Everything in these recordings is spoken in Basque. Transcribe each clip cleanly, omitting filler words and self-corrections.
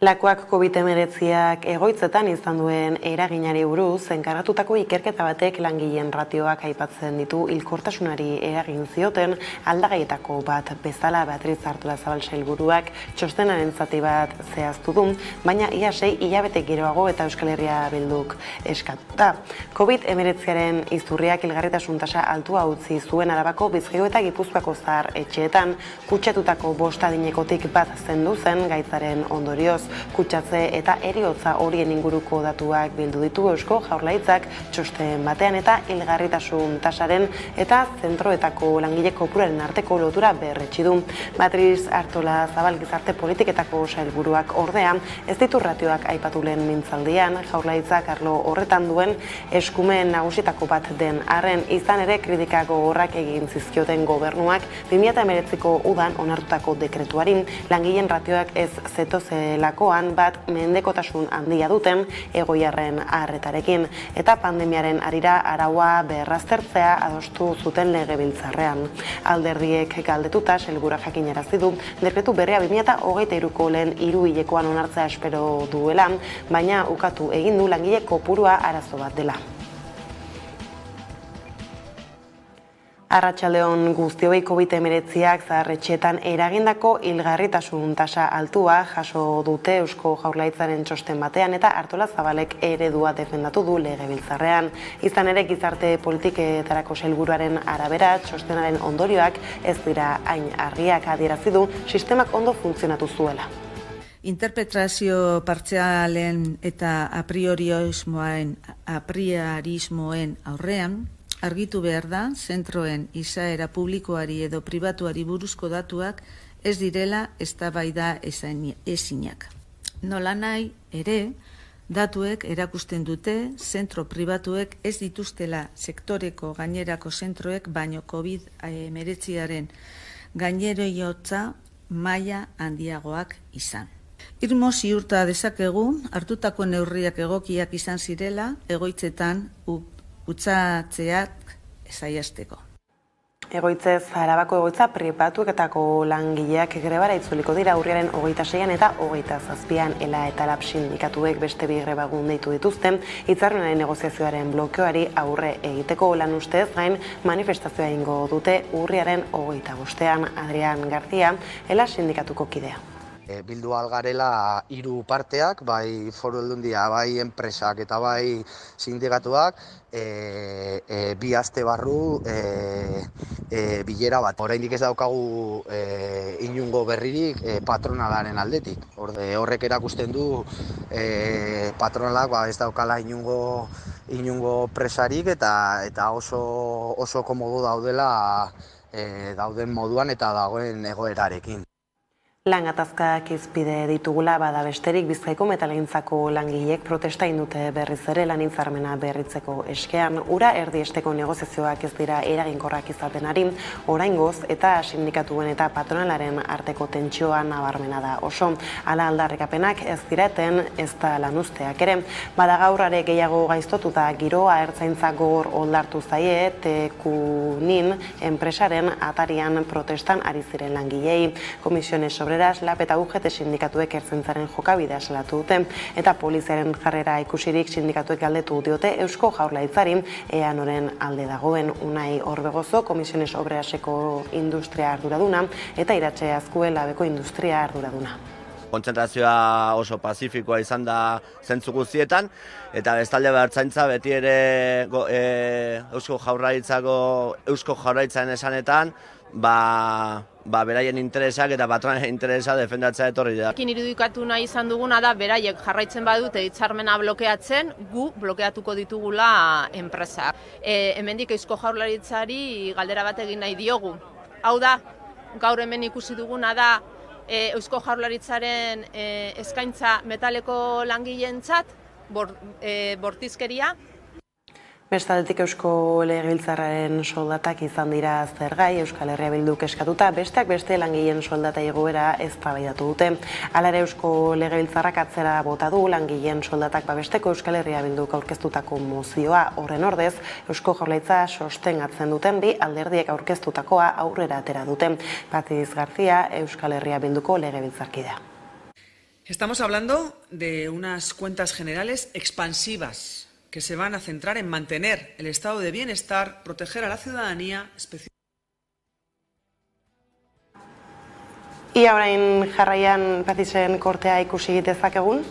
Lakoak COVID-19 egoitzetan izan duen eraginari buruz, enkargatutako ikerketa batek langileen ratioak aipatzen ditu hilkortasunari eragin zioten aldagaietako bat bezala Beatriz Artolazabal sailburuak txostenaren zati bat zehaztu du, baina ia 6 hilabete geroago eta Euskal Herria Bilduk eskatuta. COVID-19 izurriak hilgarritasun tasa altua utzi zuen Arabako, Bizkaiko eta Gipuzkoako zahar etxeetan kutsatutako 5 adinekotik bat zendu zen gaitzaren ondorioz. Kutsatze eta heriotza horien inguruko datuak bildu ditu Eusko Jaurlaritzak txosten batean eta hilgarritasun tasaren eta zentroetako langile kopuraren arteko lotura berretsi du. Beatriz Artolazabal gizarte politiketako sailburuak ordea ez ditu ratioak aipatu lehen mintzaldian, Jaurlaritzak arlo horretan duen eskumen nagusietako bat den arren, izan ere kritika gogorrak egin zizkioten gobernuak 2019ko udan onartutako dekretuarin langileen ratioak ez zetozelakoan bat mendekotasun handia duten egoiarren arretarekin eta pandemiaren harira araua berraztertzea adostu zuten legebiltzarrean. Alderdiek galdetuta sailburuak jakinarazi du dekretu berria 2023ko lehen hiruhilekoan onartzea espero duela, baina ukatu egin du langile kopurua arazo bat dela. Arratsaldeon guztioi, COVID-19ak zaharretxeetan eragindako hilgarritasun tasa altua jaso dute Eusko Jaurlaritzaren txosten batean eta Artolazabalek eredua defendatu du legebiltzarrean. Izan ere gizarte politiketarako sailburuaren arabera txostenaren ondorioak ez dira hain argiak, adierazi du sistemak ondo funtzionatu zuela. Interpretazio partzialen eta apriorismoen aurrean, argitu behar da, zentroen izaera publikoari edo pribatuari buruzko datuak ez direla eztabaida ezinak. Nolanahi ere, datuek erakusten dute, zentro pribatuek ez dituztela sektoreko gainerako zentroek baino COVID-19aren gaineroiotza maila handiagoak izan. Irmo ziurta dezakegu, hartutako neurriak egokiak izan zirela, egoitzetan utzatzeak saiasteko. Egoitzez, Arabako egoitza pribatuetako langileak grebara itzuliko dira urriaren 26an eta 27an ELA eta LAB sindikatuek beste bi greba egun deitu dituzte, hitzarmenaren negoziazioaren blokeoari aurre egiteko lan ustez gain manifestazioa egingo dute urriaren 25an. Adrian García, ELA sindikatuko kidea. Bildu algarela 3 parteak, bai Foru Aldundia, bai enpresak eta bai sindikatuak, 2 aste barru bilera bat. Oraindik ez daukagu inungo berririk patronalaren aldetik. Horrek erakusten du patronalak ez daukala inungo presarik eta oso komodo daudela dauden moduan eta dagoen egoerarekin. Lan gatazkak izpide ditugula bada besterik Bizkaiko metalegintzako langileek protesta egin dute berriz ere lan hitzarmena berritzeko eskean. Ura erdiesteko negoziazioak ez dira eraginkorrak izaten ari, oraingoz eta sindikatuen eta patronalaren arteko tentsioa nabarmena da oso. Hala aldarrikapenak ez direten ez da lanuzteak ere. Bada gaur are gehiago gaiztotuta giroa ertzaintza gogor oldartu zaie Tekunin enpresaren atarian protestan ari ziren langilei. Komisiones Obreras, LAB eta UGT sindikatuek ertzaintzaren jokabidea salatu dute eta poliziaren jarrera ikusirik sindikatuek galdetu diote Eusko Jaurlaritzari ea noren alde dagoen. Unai Orbegozo, Komisiones Obreraseko industria arduraduna eta Iratxe Azkue LABeko industria arduraduna. Kontzentrazioa oso pazifikoa izan da zentzu guztietan, eta bestalde ertzaintza beti ere Eusko Jaurlaritzaren esanetan, beraien interesak eta patronaren interesa defendatzea etorri da. Irudikatu nahi izan duguna da, beraiek jarraitzen badute hitzarmena blokeatzen, gu blokeatuko ditugula enpresak. Hemendik Eusko Jaurlaritzari galdera bat egin nahi diogu. Hau da, gaur hemen ikusi duguna da, Eusko Jaurlaritzaren eskaintza metaleko langileentzat bortizkeria. Bestaldetik Eusko Legebiltzarraren soldatak izan dira zergai, Euskal Herria Bilduk eskatuta, besteak beste langileen soldata igoera eztabaidatu dute. Hala ere Eusko Legebiltzarrak atzera bota du langileen soldatak babesteko Euskal Herria Bilduk aurkeztutako mozioa. Horren ordez, Eusko Jaurlaritza sostengatzen duten bi alderdiek aurkeztutakoa aurrera atera dute. Beatriz García, Euskal Herria Bilduko legebiltzarkidea. Estamos hablando de unas cuentas generales expansivas que se van a centrar en mantener el estado de bienestar, proteger a la ciudadanía, Ia orain jarraian Patisen kortea ikusi dezakegun.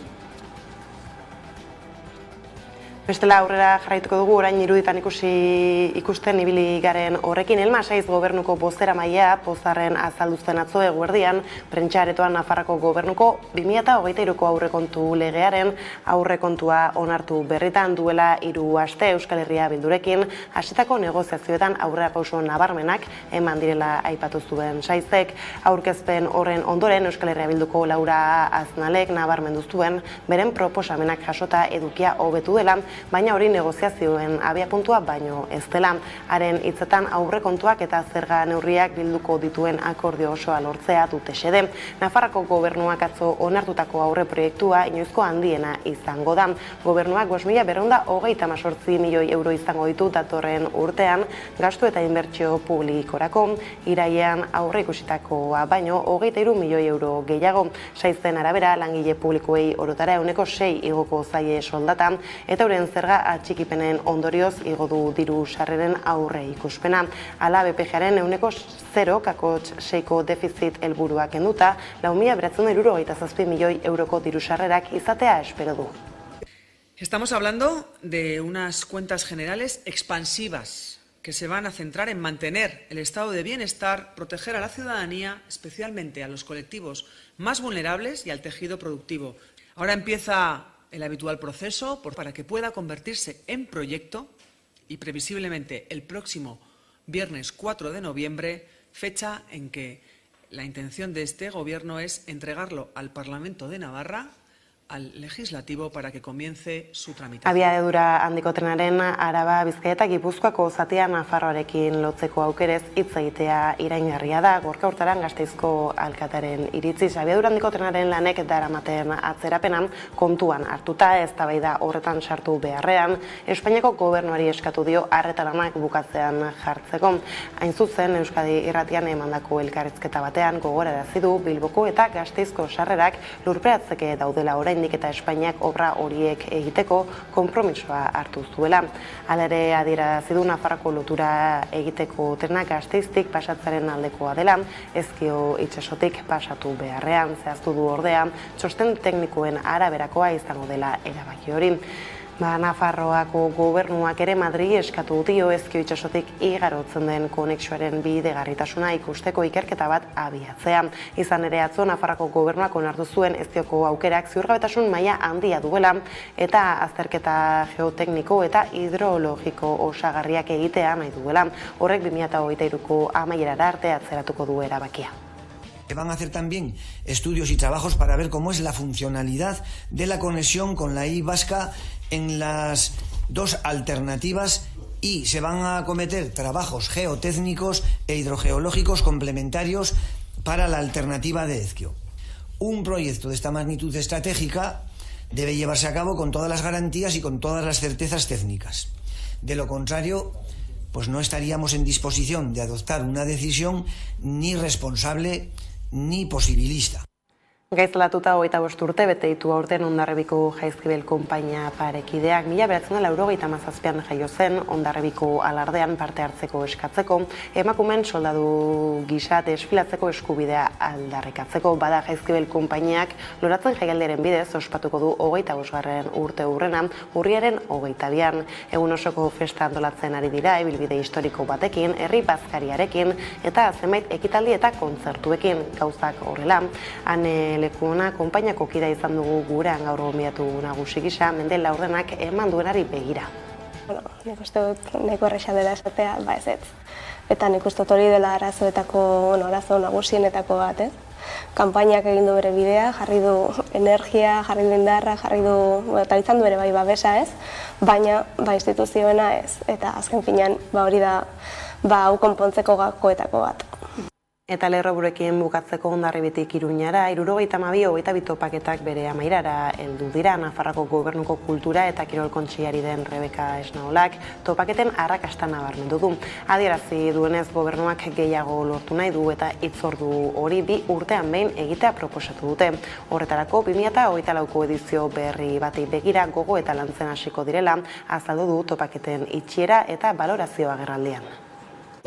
Bestela aurrera jarraituko dugu, orain iruditan ikusten ibili garen horrekin. Elma Saiz gobernuko bozeramailea pozarren azalduzten atzo eguerdian, prentsa-aretoan Nafarroako gobernuko 2023ko aurrekontu legearen aurrekontua onartu berritan duela 3 aste Euskal Herria Bildurekin hasitako negoziazioetan aurrerapauso nabarmenak eman direla aipatu zuen Saizek. Aurkezpen horren ondoren Euskal Herria Bilduko Laura Aznalek nabarmendu zuen beren proposamenak jasota edukia hobetu dela, baina hori negoziazioen abiapuntua baino ez dela. Haren hitzetan aurrekontuak eta zerga neurriak bilduko dituen akordio osoa lortzea dute xede. Nafarroako gobernuak atzo onartutako aurre proiektua inoizko handiena izango da. Gobernuak 5.238 milioi euro izango ditu datorren urtean gastu eta inbertsio publikorako. Irailean aurre ikusitakoa baino 23 milioi euro gehiago. Saizen arabera langile publikoei orotara 6% igoko zaie soldata eta zerga atxikipenen ondorioz igo du diru sarreren aurre ikuspena. Hala BPG-aren 0,6ko defizit helburua kenduta, 4.977 milioi euroko diru sarrerak izatea espero du. Estamos hablando de unas cuentas generales expansivas que se van a centrar en mantener el estado de bienestar, proteger a la ciudadanía, especialmente a los colectivos más vulnerables y al tejido productivo. Ahora empieza el habitual proceso para que pueda convertirse en proyecto y previsiblemente el próximo viernes 4 de noviembre, fecha en que la intención de este Gobierno es entregarlo al Parlamento de Navarra, al Legislativo, para que comience su tramitación. Abiadura handiko trenaren Araba, Bizkaia eta Gipuzkoako zatia Nafarroarekin lotzeko aukerez hitz egitea iraingarria da. Gorka Hurtaran Gasteizko alkatearen iritziz, abiadura handiko trenaren lanek daramaten atzerapenan kontuan hartuta, eztabaida horretan sartu beharrean, Espainiako gobernuari eskatu dio arreta lanak bukatzean jartzeko. Hain zuzen, Euskadi Irratian emandako elkarrizketa batean gogorarazi du Bilboko eta Gasteizko sarrerak lurperatzeke daudela orain eta Espainiak obra horiek egiteko konpromisoa hartu zuela. Hala ere adierazi du Nafarroako lotura egiteko trena Gasteiztik pasatzaren aldekoa dela, Ezkio itsasotik pasatu beharrean. Zehaztu du ordea, txosten teknikoen araberakoa izango dela erabaki hori. Nafarroako gobernuak ere Madrili eskatu dio Ezkio itsasotik igarotzen den konexioaren bidegarritasuna ikusteko ikerketa bat abiatzea. Izan ere atzo Nafarroako gobernuak onartu zuen Ezkioko aukerak ziurgabetasun maila handia duela eta azterketa geotekniko eta hidrologiko osagarriak egitea nahi duela. Horrek 2023ko amaierara arte atzeratuko du erabakia. Van a hacer también estudios y trabajos para ver cómo es la funcionalidad de la conexión con la Y vasca en las dos alternativas y se van a acometer trabajos geotécnicos e hidrogeológicos complementarios para la alternativa de Ezkio. Un proyecto de esta magnitud estratégica debe llevarse a cabo con todas las garantías y con todas las certezas técnicas. De lo contrario, pues no estaríamos en disposición de adoptar una decisión ni responsable ni posibilista. Gaizlatuta 25 urte bete ditu aurten Hondarribiko Jaizkibel konpainia parekideak. 1997an jaio zen Hondarribiko alardean parte hartzeko eskatzeko, emakumeen soldadu gisa desfilatzeko eskubidea aldarrikatzeko. Bada Jaizkibel konpainiak loratzen jaialdiaren bidez ospatuko du 25. urte hurrena, urriaren 22an. Egun osoko festa antolatzen ari dira ibilbide historiko batekin, herri bazkariarekin eta zenbait ekitaldi eta kontzertuekin. Gauzak horrela, lekuna konpainiako kida izan dugu gurean gaur gonbidatu nagusi gisa, Mendel Laurdenak eman duenari begira. Nik uste dut nahiko erraza dela esatea, ez. Eta nik uste dut hori dela arazo nagusienetako bat, Kanpainiak egin du bere bidea, jarri du energia, jarri du indarra, eta izan du ere bai babesa, baina instituzioena ez. Eta azken finean hori da hau konpontzeko gakoetako bat. Eta Lerroburekin bukatzeko Hondarribitik Iruñara, 72 topaketak bere amairara heldu dira. Nafarroako Gobernuko Kultura eta Kirol Kontseiari den Rebeka Esnaolak topaketen arrakasta nabarmendu du. Adierazi duenez Gobernuak gehiago lortu nahi du eta hitzordu hori 2 urtean behin egitea proposatu dute. Horretarako 2024ko edizio berri bati begira gogo eta lantzen hasiko direla azaldu du topaketen itxiera eta balorazioa agerraldian.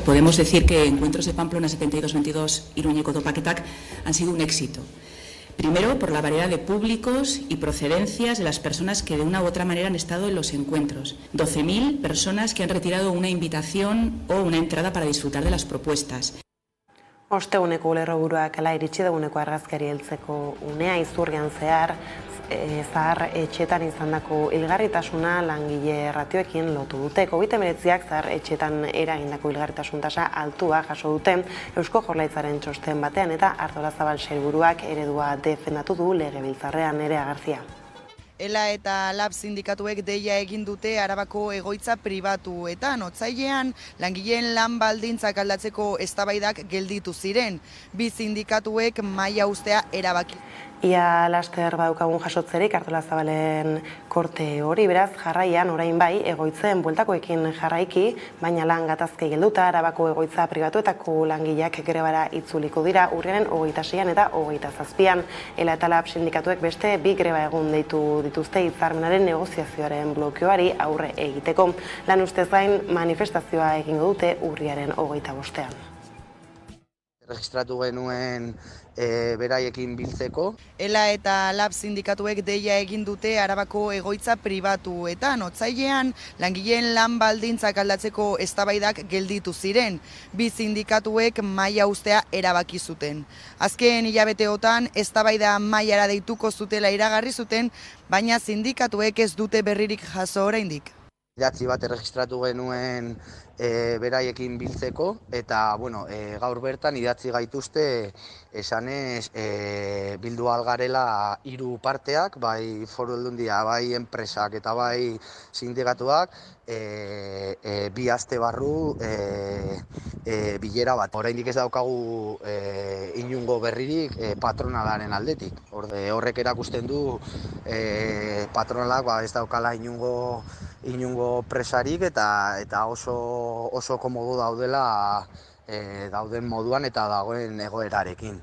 Podemos decir que Encuentros de Pamplona 72-22 Iruñeko topaketak han sido un éxito. Primero, por la variedad de públicos y procedencias de las personas que de una u otra manera han estado en los encuentros. 12.000 personas que han retirado una invitación o una entrada para disfrutar de las propuestas. Osteguneko Lerroburuak ala iritsi duguneko argazkari heltzeko unea Izurrian zehar zahar etxetan izandako hilgarritasuna langile ratioekin lotu dute. COVID-19ak zahar etxetan eragindako hilgarritasun tasa altua jaso dute Eusko Jaurlaritzaren txosten batean eta Artolazabal Sailburuak eredua defendatu du Legebiltzarrean. Nerea Garzia. ELA eta LAB sindikatuek deia egin dute Arabako egoitza pribatuetan. Otsailean langileen lan baldintzak aldatzeko eztabaidak gelditu ziren. 2 sindikatuek maila uztea erabaki. Ia laster badaukagun jasotzerik Artolazabalen korte hori, beraz jarraian orain bai egoitzen bueltakoekin jarraiki, baina lan gatazkei gelduta Arabako egoitza pribatuetako langileak grebara itzuliko dira urriaren 26an eta 27an. ELA eta LAB sindikatuek beste 2 greba egun deitu dituzte hitzarmenaren negoziazioaren blokeoari aurre egiteko. Lan ustez gain manifestazioa egingo dute urriaren 25an. Registratu genuen beraiekin biltzeko. ELA eta LAB sindikatuek deia egin dute Arabako egoitza pribatuetan. Otsailean langileen lan baldintzak aldatzeko eztabaidak gelditu ziren. 2 sindikatuek maila uztea erabaki zuten. Azken hilabeteotan eztabaida mailara deituko zutela iragarri zuten, baina sindikatuek ez dute berririk jaso oraindik. Idatzi bat erregistratu genuen beraiekin biltzeko eta gaur bertan idatzi gaituzte esanez bildu algarela 3 parteak, bai Foru Aldundia, bai enpresak eta bai sindikatuak 2 aste barru bilera bat. Oraindik ez daukagu inungo berririk patronalaren aldetik. Horrek erakusten du patronalak ez daukala inungo presarik eta oso komodo daudela dauden moduan eta dagoen egoerarekin.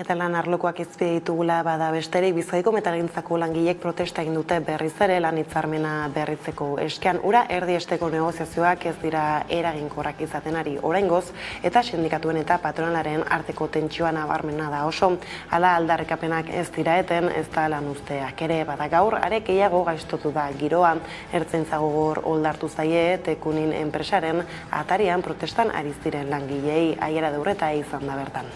Eta lan arlokoak izpide ditugula bada besterik, Bizkaiko metalgintzako langilek protesta egin dute berriz ere lan hitzarmena berritzeko eskean. Ura erdiesteko negoziazioak ez dira eraginkorrak izaten ari oraingoz eta sindikatuen eta patronalaren arteko tentsioa nabarmena da oso. Hala aldarrikapenak ez dira eten, ez da lan uzteak ere, bada gaur are gehiago gaiztotu da giroa. Ertzaintza gogor oldartu zaie Tekunin enpresaren atarian protestan ari ziren langilei. Aiera Durreta izan da bertan.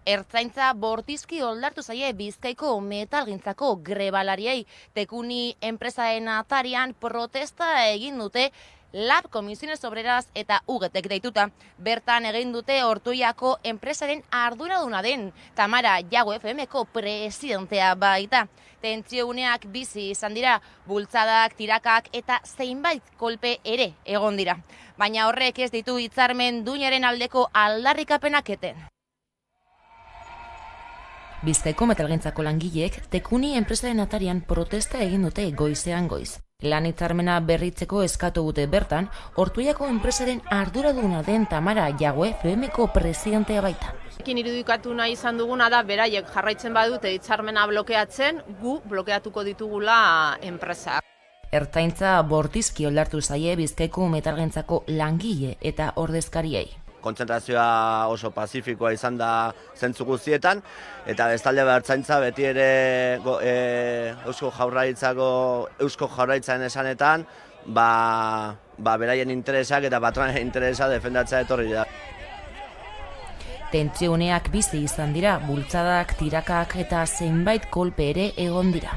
Ertzaintza bortizki oldartu zaie Bizkaiko metalgintzako grebalariei. Tekuni enpresaren atarian protesta egin dute LAB, Comisiones Obreras eta UGTek deituta. Bertan egin dute Ortuiako enpresaren arduraduna den Tamara Jago FMko presidentea baita. Tentsiuneak bizi izan dira, bultzadak, tirakak eta zeinbait kolpe ere egon dira. Baina horrek ez ditu hitzarmen duinaren aldeko aldarrikapenak eten. Bizkaiko metalgintzako langileek Tekuni enpresaren atarian protesta egin dute goizean goiz. Lan hitzarmena berritzeko eskatu dute bertan, Ortuiako enpresaren arduraduna den Tamara Jago FMko presidentea baita. Irudikatu nahi izan duguna da, beraiek jarraitzen badute hitzarmena blokeatzen, gu blokeatuko ditugula enpresak. Ertzaintza bortizki oldartu zaie Bizkaiko metalgintzako langile eta ordezkariei. Kontzentrazioa oso pazifikoa izan da zentzu guztietan, eta bestalde Ertzaintza beti ere Eusko Jaurlaritzaren esanetan beraien interesak eta patronaren interesa defendatzea etorri da. Tentsioneak bizi izan dira, bultzadak, tirakak eta zeinbait kolpe ere egon dira.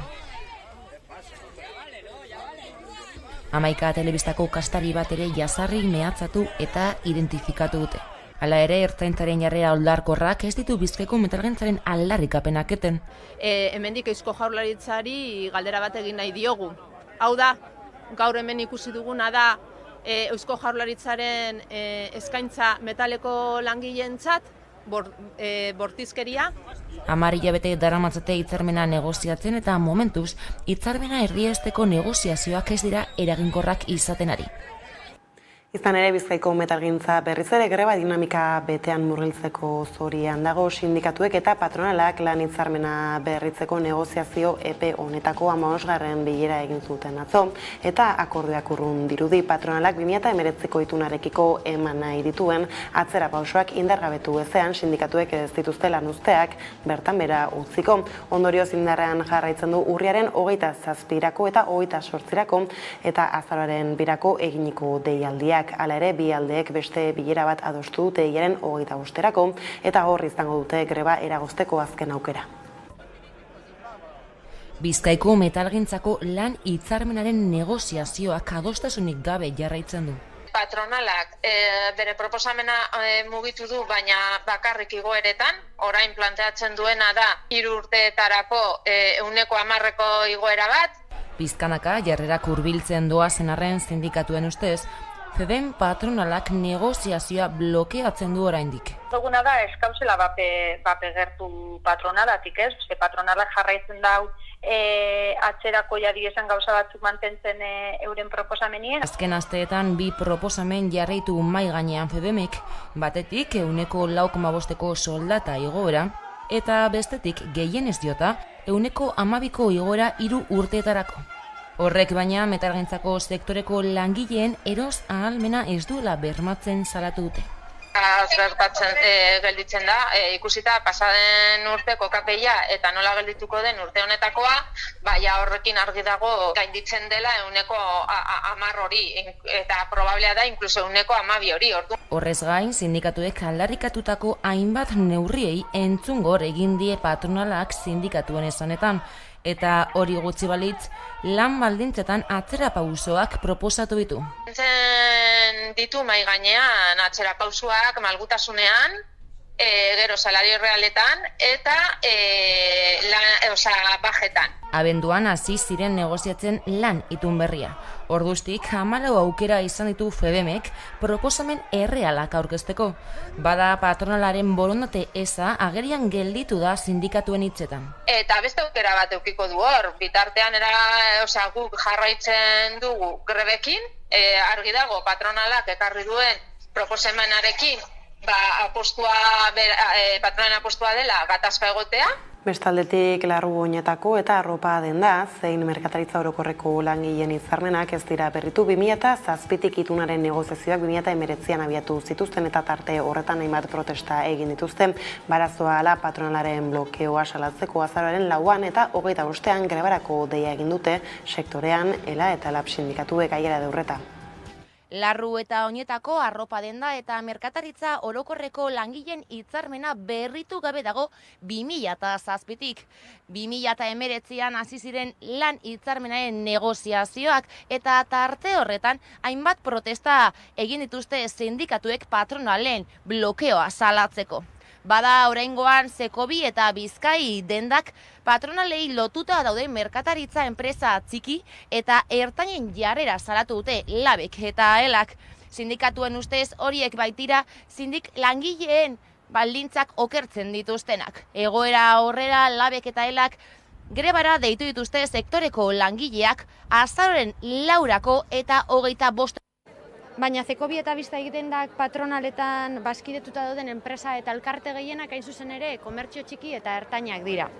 Hamaika telebistako kastari bat ere jazarri mehatzatu eta identifikatu dute. Hala ere, Ertzaintzaren jarrera oldarkorrak ez ditu Bizkaiko metalgintzaren aldarrikapenak eten. Hemendik Eusko Jaurlaritzari galdera bat egin nahi diogu. Hau da, gaur hemen ikusi duguna da Eusko Jaurlaritzaren eskaintza metaleko langileentzat, bortizkeria. 10 hilabete daramatzate hitzarmena negoziatzen eta momentuz hitzarmena erdiesteko negoziazioak ez dira eraginkorrak izaten ari. Izan ere, Bizkaiko metalgintza berriz ere greba dinamika betean murgiltzeko zorian dago. Sindikatuek eta patronalak lan hitzarmena berritzeko negoziazio epe honetako 15. bilera egin zuten atzo, eta akordioak urrun dirudi. Patronalak 2019ko itunarekiko eman nahi dituen atzera pausoak indargabetu ezean, sindikatuek ez dituzte lan uzteak bertan bera utziko. Ondorioz indarrean jarraitzen du urriaren 27 eta 28 eta azaroaren 2 eginiko deialdiak. Hala ere, bi aldeek beste bilera bat adostu dute hilaren 25 eta hor izango dute greba eragozteko azken aukera. Bizkaiko metalgintzako lan hitzarmenaren negoziazioak adostasunik gabe jarraitzen du. Patronalak bere proposamena mugitu du, baina bakarrik igoeretan, orain planteatzen duena da 3 urteetarako 10% igoera bat. Pizkanaka jarrerak hurbiltzen doazen arren sindikatuen ustez, FEDEM patronalak negoziazioa blokeatzen du oraindik. Duguna da eskauzela bape gertu patronalatik, ez? Patronalak jarraitzen dau atzerako jadi esan gauza batzuk mantentzen euren proposamenien. Azken asteetan bi proposamen jarraitu mai gainean FEDEMek, batetik 4,5ko soldata igoera, eta bestetik gehienez diota 12ko igoera 3 urteetarako. Horrek baina metalgintzako sektoreko langileen eros ahalmena ez duela bermatzen salatu dute. Gertatzen gelditzen da, ikusita pasaden urteko KPIa eta nola geldituko den urte honetakoa, baina horrekin argi dago gainditzen dela 10% hori, eta probablea da inkluso 12% hori. Horrez gain, sindikatuek aldarrikatutako hainbat neurriei entzungor egin die patronalak sindikatuen esanetan, eta hori gutxi balitz, lan baldintzetan atzera pausoak proposatu ditu. Ditu mai gainean atzera pausoak malgutasunean, gero salario realetan eta bajetan. Abenduan hasi ziren negoziatzen lan itun berria. Orduztik 14 aukera izan ditu FEDEMek proposamen errealak aurkezteko. Bada patronalaren borondate eza agerian gelditu da sindikatuen hitzetan. Eta beste aukera bat eukiko du hor, bitartean guk jarraitzen dugu grebekin, argi dago patronalak ekarri duen proposamenarekin patronalen apostua dela gatazka egotea. Bestaldetik larruoinetako eta arropa denda, zein merkataritza orokorreko langileen hitzarmenak ez dira berritu. 2007tik itunaren negoziazioak 2019an abiatu zituzten eta tarte horretan hainbat protesta egin dituzten. Barazoa ala patronalaren blokeoa salatzeko azaroaren 4an eta 25ean grebarako deia egin dute sektorean ELA eta LAB sindikatuek aiera deurreta. Larru eta oinetako arropa denda eta merkataritza orokorreko langileen hitzarmena berritu gabe dago 2007tik. 2019an hasi ziren lan hitzarmenaren negoziazioak eta tarte horretan hainbat protesta egin dituzte sindikatuek patronalen blokeoa salatzeko. Bada oraingoan Sekobi eta Bizkai dendak patronalei lotuta daude merkataritza enpresa txiki eta ertainen jarrera salatu dute LABek eta ELAK. Sindikatuen ustez horiek baitira langileen baldintzak okertzen dituztenak. Egoera horrela LABek eta ELAK grebara deitu dituzte sektoreko langileak azaroaren 4 eta 25. Baina Sekobi eta Bizkai dendak patronaletan bazkidetuta dauden enpresa eta elkarte gehienak hain zuzen ere komertzio txiki eta ertainak dira.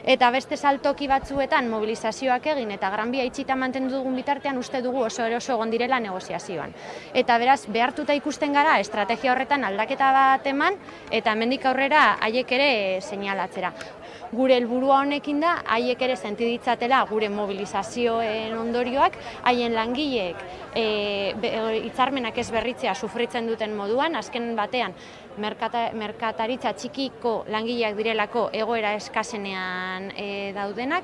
Eta beste saltoki batzuetan mobilizazioak egin eta Gran Bia itxita mantendu dugun bitartean uste dugu oso egon direla negoziazioan. Eta beraz, behartuta ikusten gara estrategia horretan aldaketa bat eman eta hemendik aurrera haiek ere seinalatzera. Gure helburua honekin da, haiek ere senti ditzatela gure mobilizazioen ondorioak, haien langileek hitzarmenak ez berritzea sufritzen duten moduan, azken batean merkataritza txikiko langileak direlako egoera eskasenean daudenak.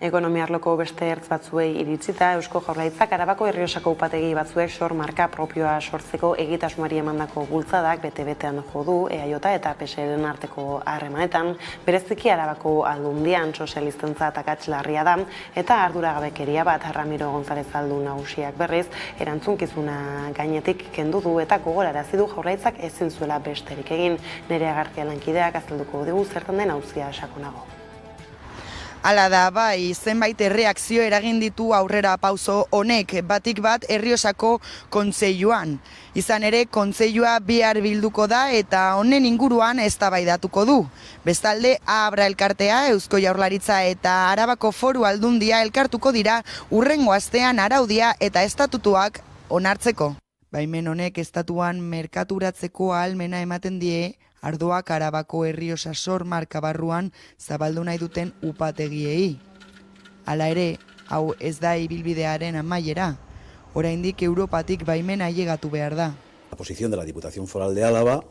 Ekonomiarloko beste ertz batzuei iritsita, Eusko Jaurlaritzak Arabako Errioxako upategi batzuek sor marka propioa sortzeko egitasmoari emandako bultzadak bete-betean jo du EAJ eta PSeren arteko harremanetan, bereziki Arabako Aldundian sozialistentzat akats larria da eta arduragabekeria bat Ramiro González Aldun nagusiak berriz erantzunkizuna gainetik kendu du eta gogorarazi du Jaurlaritzak ezin zuela besterik egin. Nerea García lankideak azalduko digu zertan den auzia sakonago. Hala da, bai, zenbait erreakzio eragin ditu aurrera pauso honek, batik bat Errioxako kontseiluan. Izan ere, kontseilua bihar bilduko da eta honen inguruan eztabaidatuko du. Bestalde, Abra elkartea, Eusko Jaurlaritza eta Arabako Foru Aldundia elkartuko dira hurrengo astean araudia eta estatutuak onartzeko. Baimen honek estatuan merkaturatzeko ahalmena ematen die ardoak Arabako Errioxa sor marka barruan zabaldu nahi duten upategiei. Hala ere, hau ez da ibilbidearen amaiera. Oraindik Europatik baimena ailegatu behar da. La posición de la Diputación Foral de Álava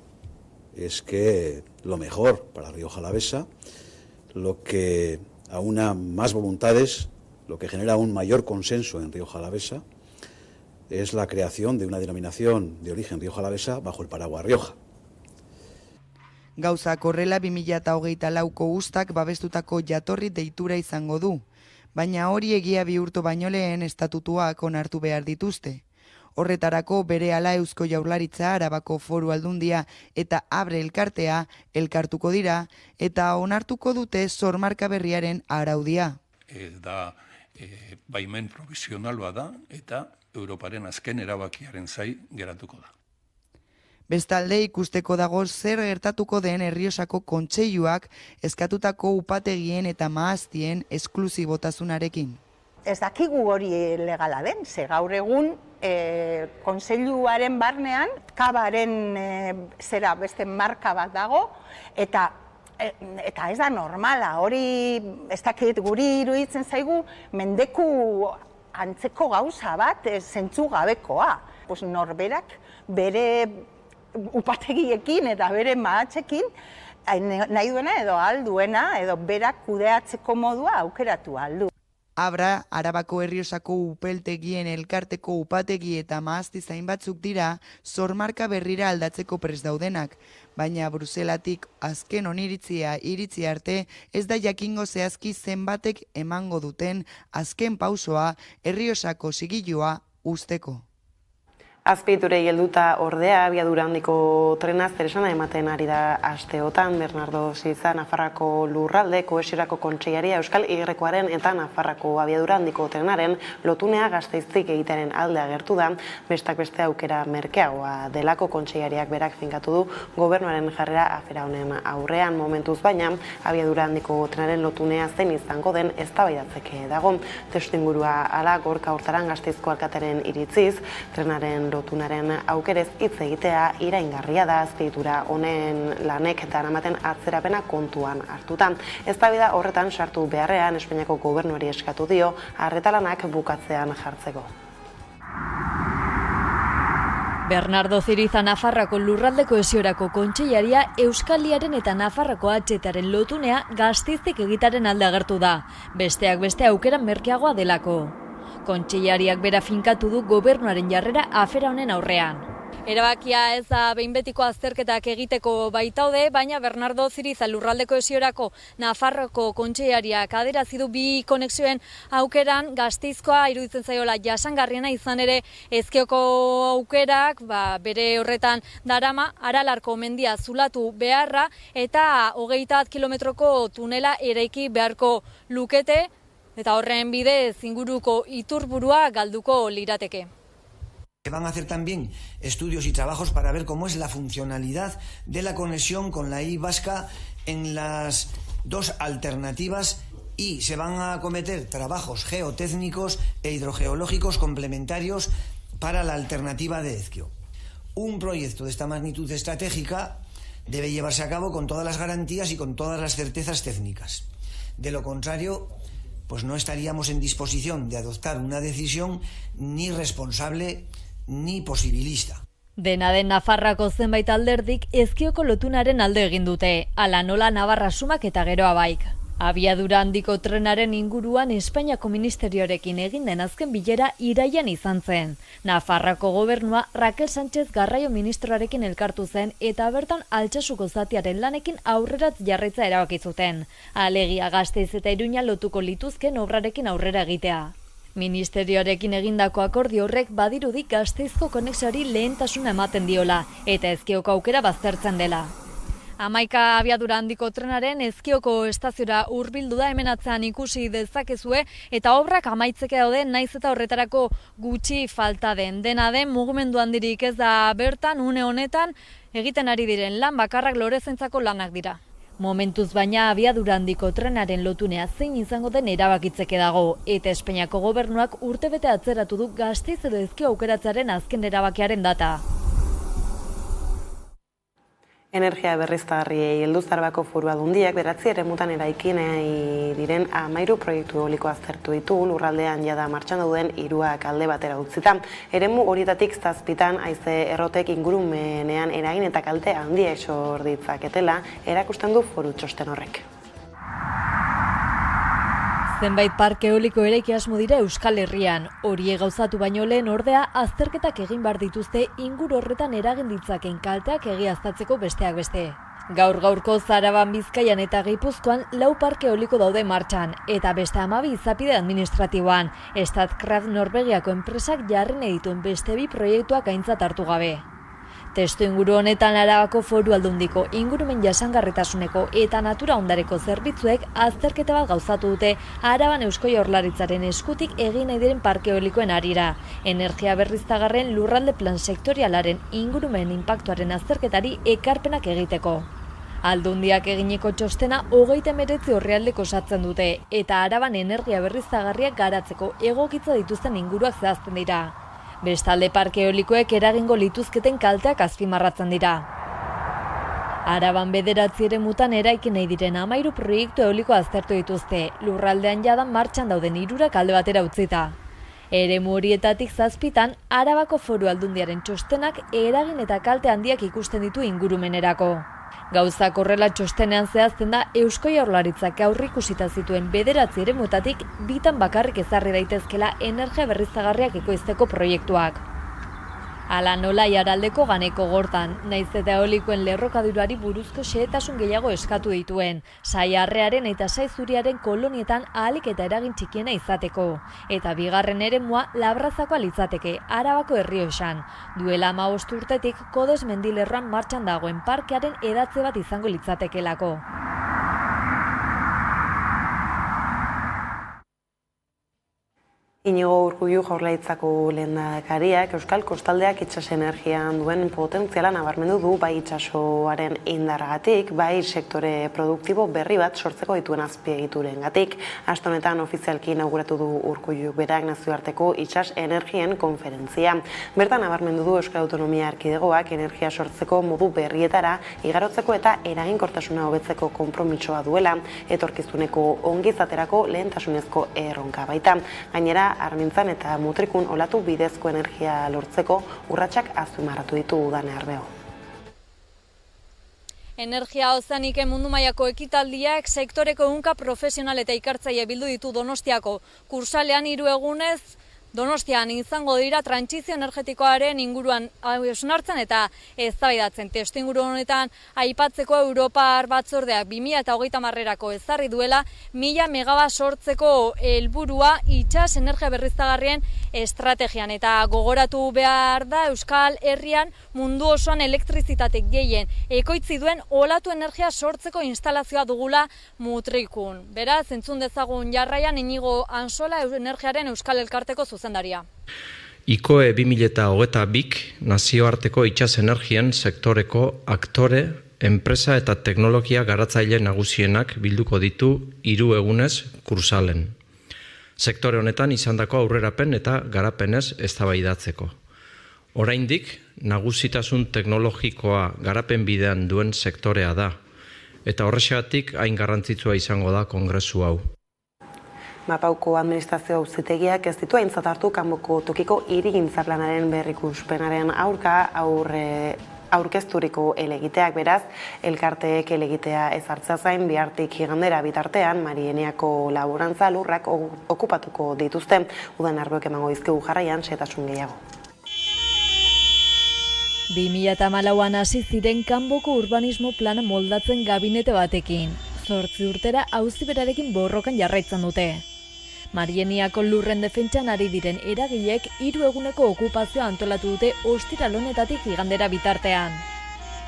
es que lo mejor para Rioja Alavesa, lo que aúna más voluntades, lo que genera un mayor consenso en Rioja Alavesa, es la creación de una denominación de origen Rioja Alavesa bajo el paraguas Rioja. Gauzak horrela 2024ko uztak babestutako jatorri deitura izango du, baina hori egia bihurtu baino lehen estatutuak onartu behar dituzte. Horretarako berehala Eusko Jaurlaritza, Arabako Foru Aldundia eta Abre elkartea elkartuko dira eta onartuko dute sormarka berriaren araudia. Da baimen provisionaloa da eta Europaren azken erabakiaren zai geratuko da. Bestalde ikusteko dago zer gertatuko den Errioxako kontseiluak eskatutako upategien eta maaztien esklusibotasunarekin. Ez dakigu hori legala den, ze gaur egun kontseiluaren barnean kabaren zera beste marka bat dago eta ez da normala, hori ez dakit guri iruditzen zaigu mendeku antzeko gauza bat zentzu gabekoa. Norberak bere upategiekin eta bere mahatzekin nahi duena edo alduena edo berak kudeatzeko modua aukeratu aldu. Abra, Arabako Errioxako upeltegien elkarteko upategi eta maazti zain batzuk dira sormarka berrira aldatzeko prest daudenak, baina Bruselatik azken oniritzia iritzi arte ez da jakingo zehazki zenbatek emango duten azken pausoa Errioxako sigilua usteko. Azpiegiturei helduta ordea, abiadura handiko trena zeresana ematen ari da asteotan. Bernardo Siriza, Nafarroako lurralde kohesiorako kontseilaria Euskal Y-koaren eta Nafarroako abiadura handiko trenaren lotunea Gasteiztik egitearen alde agertu da, bestak beste aukera merkeagoa delako kontseilariak berak finkatu du gobernuaren jarrera afera honen aurrean. Momentuz baina, abiadura handiko trenaren lotunea zein izango den eztabaidatzeke dago. Testuingurua hala Gorka Hortaran Gasteizko alkatearen iritziz, trenaren lotunaren aukerez hitz egitea iraingarria da azpiegitura honen lanek daramaten atzerapena kontuan hartuta. Eztabaida horretan sartu beharrean Espainiako gobernuari eskatu dio arretalanak bukatzean jartzeko. Bernardo Siriza, Nafarroako lurralde kohesiorako kontseilaria Euskaliaren eta Nafarroako atxetaren lotunea Gasteiztik egitaren alde agertu da, besteak beste aukera merkeagoa delako. Kontseilariak bera finkatu du gobernuaren jarrera afera honen aurrean. Erabakia ez da behin betiko azterketak egiteko baitaude, baina Bernardo Siriza lurralde kohesiorako Nafarroko kontseilariak adierazi du bi konexioen aukeran Gasteizkoa iruditzen zaiola jasangarriena, izan ere Ezkioko aukerak bere horretan darama Aralarko mendia zulatu beharra eta 21 kilometroko tunela eraiki beharko lukete, eta horren bidez inguruko iturburua galduko lirateke. Se van a hacer también estudios y trabajos para ver cómo es la funcionalidad de la conexión con la Y vasca en las dos alternativas y se van a acometer trabajos geotécnicos e hidrogeológicos complementarios para la alternativa de Ezkio. Un proyecto de esta magnitud estratégica debe llevarse a cabo con todas las garantías y con todas las certezas técnicas. De lo contrario, pues no estaríamos en disposición de adoptar una decisión ni responsable ni posibilista. Dena den Nafarroako zenbait alderdik Ezkioko lotunaren alde egin dute, hala nola Navarra Sumak eta Geroa baik. Abiadura handiko trenaren inguruan Espainiako ministerioarekin egin den azken bilera irailean izan zen. Nafarroako gobernua Raquel Sánchez Garraio ministroarekin elkartu zen eta bertan Altsasuko zatiaren lanekin aurrerat jarraitza erabaki zuten. Alegia Gasteiz eta Iruña lotuko lituzken obrarekin aurrera egitea. Ministerioarekin egindako akordio horrek badirudi Gasteizko konexioari lehentasuna ematen diola eta Ezkioko aukera baztertzen dela. 11 abiadura handiko trenaren Ezkioko estaziora hurbildu da, hemen atzean ikusi dezakezue, eta obrak amaitzeke daude naiz eta horretarako gutxi falta den. Dena den mugimendu handirik ez da bertan, une honetan egiten ari diren lan bakarrak lorezaintzako lanak dira. Momentuz baina abiadura handiko trenaren lotunea zein izango den erabakitzeke dago, eta Espainiako gobernuak urtebete atzeratu du Gasteiz edo Ezkio aukeratzearen azken erabakiaren data. Energia berriztagarriei heldu Zarbako Foru Aldundiak 9 eremutan eraiki nahi diren 13 proiektu eoliko aztertu ditu, lurraldean jada martxan dauden 3 alde batera utzita. Eremu horietatik 7 haize errotek ingurumenean eragin eta kalte handia sor ditzaketela erakusten du foru txosten horrek. Zenbait parke eoliko eraiki asmo dira Euskal Herrian. Horiek gauzatu baino lehen ordea azterketak egin behar dituzte inguru horretan eragin ditzaken kalteak egiaztatzeko besteak beste. Gaur-gaurko Araban, Bizkaian eta Gipuzkoan 4 parke eoliko daude martxan, eta beste 12 izapide administratiboan. Statkraft Norvegiako enpresak jarri nahi dituen beste 2 proiektuak aintzat hartu gabe. Testu inguru honetan Arabako Foru Aldundiko ingurumen jasangarritasuneko eta natura ondareko zerbitzuek azterketa bat gauzatu dute Araban Eusko Jaurlaritzaren eskutik egin nahi diren parke eolikoen harira. Energia berriztagarren lurralde plan sektorialaren ingurumen inpaktuaren azterketari ekarpenak egiteko. Aldundiak eginiko txostena 39 orrialdek osatzen dute eta Araban energia berriztagarriak garatzeko egokitza dituzten inguruak zehazten dira. Bestalde parke eolikoek eragingo lituzketen kalteak azpimarratzen dira. Araban 9 eremutan eraiki nahi diren 13 proiektu eoliko aztertu dituzte, lurraldean jadan martxan dauden 3 alde batera utzita. Eremu horietatik 7 Arabako Foru Aldundiaren txostenak eragin eta kalte handiak ikusten ditu ingurumenerako. Gauzak horrela txostenean zehazten da Eusko Jaurlaritzak aurreikusita zituen 9 eremuetatik 2 bakarrik ezarri daitezkela energia berriztagarriak ekoizteko proiektuak. Hala nola Iaraldeko Ganeko Gortan, naiz eta eolikoen lerrokadurari buruzko xehetasun gehiago eskatu dituen, Saiarrearen eta Saizuriaren kolonietan ahalik eta eragin txikiena izateko, eta bigarren eremua Labrazakoa litzateke, Arabako Errioxan. Duela 15 urtetik Kodes mendilerroan martxan dagoen parkearen edatze bat izango litzatekelako. Inigo Urkullu Jaurlaritzako lehendakariak Euskal Kostaldeak itsas energian duen potentziala nabarmendu du bai itsasoaren indarragatik, bai sektore produktibo berri bat sortzeko dituen azpiegiturengatik. Aste honetan ofizialki inauguratu du Urkullu berak nazioarteko itsas energien konferentzia. Bertan nabarmendu du Euskal Autonomia Erkidegoak energia sortzeko modu berrietara igarotzeko eta eraginkortasuna hobetzeko konpromisoa duela, etorkizuneko ongizaterako lehentasunezko erronka baita. Gainera, Armintzan eta Mutrikun olatu bidezko energia lortzeko urratsak azpimarratu ditu Udane Arbeo. Energia ozeanike mundu mailako ekitaldiak sektoreko ehunka profesional eta ikertzaile bildu ditu Donostiako. Kursalean 3 egunez Donostian izango dira trantsizio energetikoaren inguruan hausnartzen eta eztabaidatzen. Testuinguru honetan aipatzeko Europar Batzordeak 2030erako ezarri duela 1000 megawatt sortzeko helburua itsas energia berriztagarrien estrategian, eta gogoratu behar da Euskal Herrian mundu osoan elektrizitate gehien ekoitzi duen olatu energia sortzeko instalazioa dugula Mutrikun. Beraz, entzun dezagun jarraian Inigo Ansola Energiaren Euskal Elkarteko zuzendaria. ICOE 2022 nazioarteko itsas energien sektoreko aktore, enpresa eta teknologia garatzaile nagusienak bilduko ditu 3 egunez kursalen. Sektore honetan izandako aurrerapen eta garapenez eztabaidatzeko. Oraindik nagusitasun teknologikoa garapen bidean duen sektorea da, eta horrexegatik hain garrantzitsua izango da kongresu hau. Mapauko administrazio auzitegiak ez ditu aintzat hartu kanboko tokiko hirigintza planaren berrikuspenaren aurka aurkezturiko helegiteak. Beraz, elkarteek helegitea ezartzea zain, bihartik igandera bitartean Marieniako laborantza lurrak okupatuko dituzte. Udan arboek emango dizkigu jarraian xehetasun gehiago. 2014an hasi ziren kanboko urbanismo plana moldatzen gabinete batekin. 8 urtera auzi berarekin borrokan jarraitzen dute. Marieniako lurren defentsan ari diren eragileek 3 eguneko okupazioa antolatu dute ostiral honetatik igandera bitartean.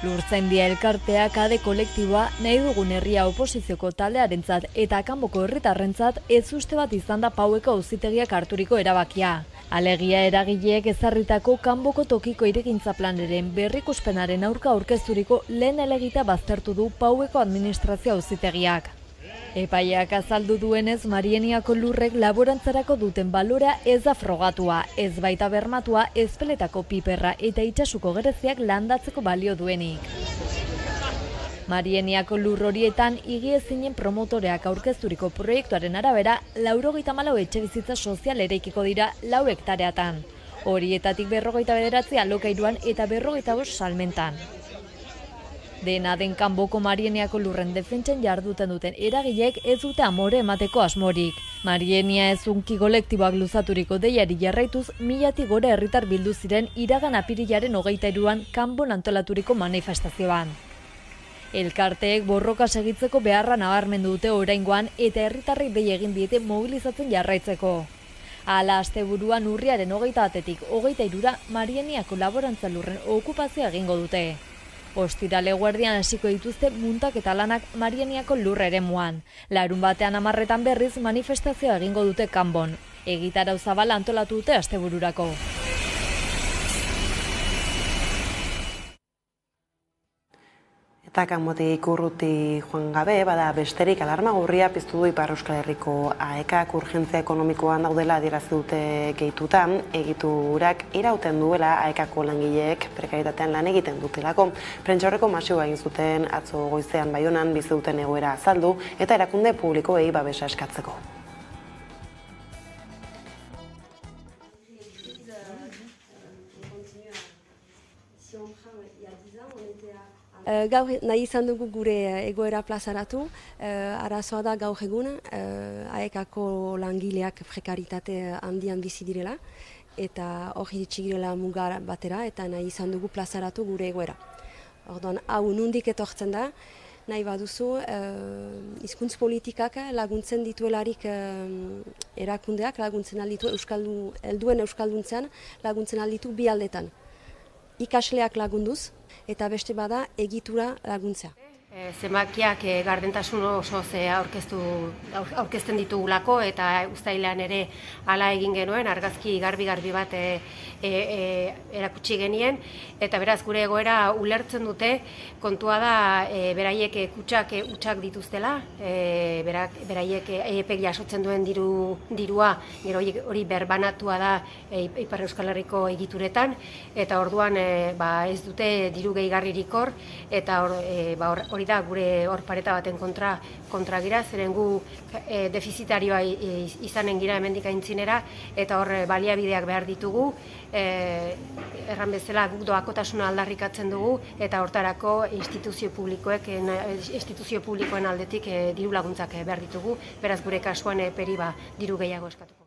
Lurtzaindia elkartea kade kolektiboa nahi dugun herria oposizioko taldearentzat eta kanboko herritarrentzat ez uste bat izan da Paueko auzitegiak harturiko erabakia. Alegia eragileek ezarritako kanboko tokiko irekintza planaren berrikuspenaren aurka aurkezturiko lehen helegita baztertu du Paueko administrazio auzitegiak. Epaiak azaldu duenez, Marieniako lurrek laborantzarako duten balorea ez da frogatua, ez baita bermatua, ezpeletako piperra eta itsasuko gereziak landatzeko balio duenik. Marieniako lur horietan higiezinen promotoreak aurkezturiko proiektuaren arabera 94 etxebizitza sozial eraikiko dira 4 hektareatan. Horietatik 49 alokairuan eta 45 salmentan. Dena den kanboko Marieniako lurren defentsan jarduten duten eragileek ez dute amore emateko asmorik. Marienia ezunki kolektiboak luzaturiko deiari jarraituz 1000 gora herritar bildu ziren iragan apirilaren 23an kanbon antolaturiko manifestazioan. Elkarteek borroka segitzeko beharra nabarmendu dute oraingoan eta herritarrei dei egin diete mobilizatzen jarraitzeko. Hala asteburuan urriaren 21tik 23ra Marieniako laborantza lurren okupazioa egingo dute. Ostirale eguerdian hasiko dituzte muntak eta lanak Marieniako lurra eremuan. Larunbatean 10etan berriz manifestazioa egingo dute kanbon. Egitarau zabala antolatu dute astebururako. Eta kanbotik urruti joan gabe, bada besterik alarma gorria piztu du Ipar Euskal Herriko AEKak urgentzia ekonomikoan daudela adierazi dute gehituta, egiturak irauten duela AEKako langileek prekaritatean lan egiten dutelako. Prentsaurreko masioa egin zuten atzo goizean Baionan bizi duten egoera azaldu eta erakunde publikoei babesa eskatzeko. Gaur nahi izan dugu gure egoera plazaratu, arazoa da gaur egun AEKako langileak prekaritate handian bizi direla eta hori ditxigirela mugar batera eta nahi izan dugu plazaratu gure egoera. Orduan, hau nundik etortzen da, nahi baduzu hizkuntz politikak laguntzen dituelarik erakundeak, laguntzen alditu helduen euskalduntzean, laguntzen alditu bi aldetan. Ikasleak lagunduz, eta beste bada egitura laguntza. Zenbakiak gardentasun osoz aurkezten ditugulako eta uztailean ere hala egin genuen, argazki garbi bat erakutsi genien, eta beraz gure egoera ulertzen dute, kontua da beraiek kutsak dituztela, beraiek EIEPek jasotzen duen dirua, gero hori berbanatua da Ipar Euskal Herriko egituretan, eta orduan ez dute diru gehigarririk hor, eta hori da gure hor pareta baten kontra gira, zeren gu defizitarioa izanen gira hemendik aintzinera, eta hor baliabideak behar ditugu, erran bezala guk doakotasuna aldarrikatzen dugu, eta hortarako instituzio publikoen aldetik diru laguntzak behar ditugu, beraz gure kasuan peri diru gehiago eskatuko.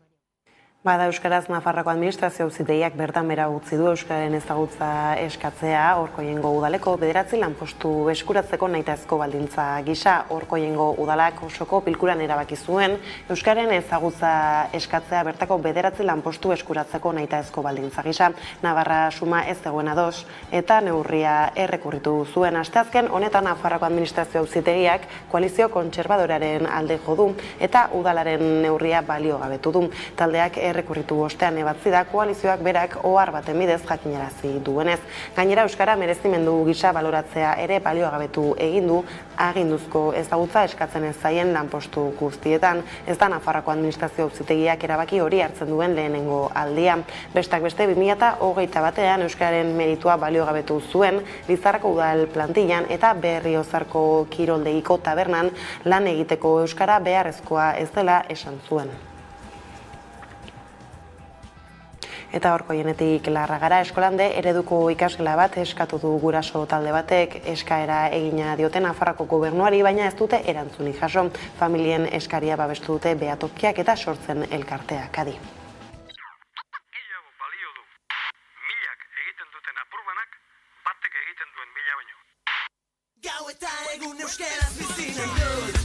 Bada Euskaraz Nafarroako administrazio auzitegiak bertan bera utzi du euskararen ezagutza eskatzea Orkoiengo udaleko 9 lanpostu eskuratzeko nahitaezko baldintza gisa. Orkoiengo udalak osoko bilkuran erabaki zuen euskararen ezagutza eskatzea bertako 9 lanpostu eskuratzeko nahitaezko baldintza gisa. Navarra suma ez zegoen ados eta neurria errekurritu zuen. Asteazken honetan Nafarroako administrazio auzitegiak koalizio kontserbadoraren alde jo du eta udalaren neurria baliogabetu du. Taldeak errekurritu ostean ebatzi da koalizioak berak ohar baten bidez jakinarazi duenez. Gainera euskara merezimendu gisa baloratzea ere baliogabetu egin du aginduzko ezagutza eskatzen ez zaien lanpostu guztietan. Ez da Nafarroako administrazio auzitegiak erabaki hori hartzen duen lehenengo aldia. Bestak beste 2021ean euskararen meritua baliogabetu zuen Lizarrako udal plantillan eta Berriozarko kiroldegiko tabernan lan egiteko euskara beharrezkoa ez dela esan zuen. Eta horko jenetik Larragara eskolande ereduko ikasgela bat eskatu du guraso talde batek, eskaera egina diote Nafarroako gobernuari, baina ez dute erantzunik jaso. Familien eskaria babestu dute behatokiak eta sortzen elkarteak adi. Gau eta egun euskaraz bizi nahi dut,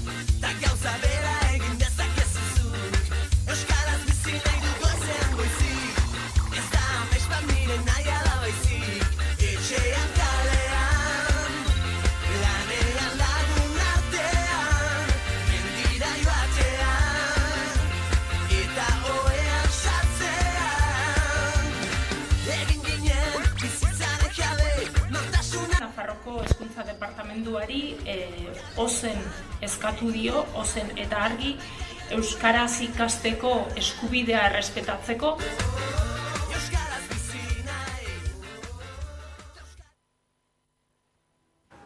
ta gauza bera egin dezakezu zuk. Euskaraz bizi nahi dut goizean goizik, ez da amets bat nire nahi ala baizik. Etxean kalean, lanean lagun artean, mendira joatean, eta oean sartzean. Egin ginen bizitzaren jabe, nortasuna. Nafarroko Hezkuntza Departamentuari ozen eskatu dio, ozen eta argi, euskaraz ikasteko eskubidea errespetatzeko.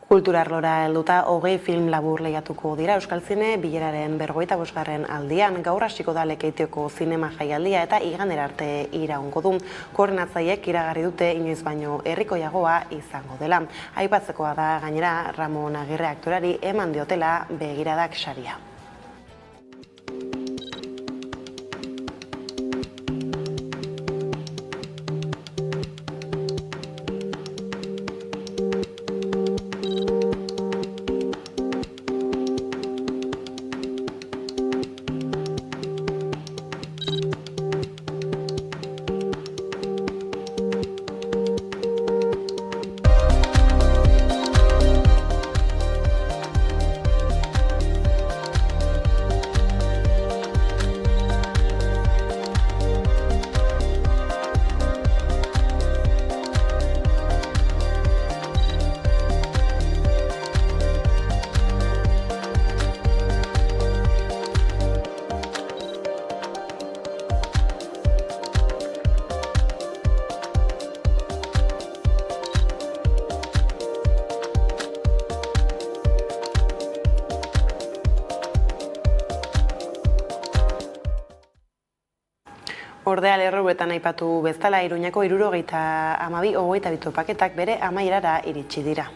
Kulturarlora helduta 20 film labur lehiatuko dira Euskal Zine bileraren 45. aldian. Gaur hasiko da Lekeitioko zinema jaialdia eta igandera arte iraungo du. Koordinatzaileek iragarri dute inoiz baino herrikoiagoa izango dela. Aipatzekoa da gainera Ramon Agirre aktorari eman diotela begiradak saria. Ordea lerroetan aipatu bezala Iruñako 72 topaketak bere amaierara iritsi dira.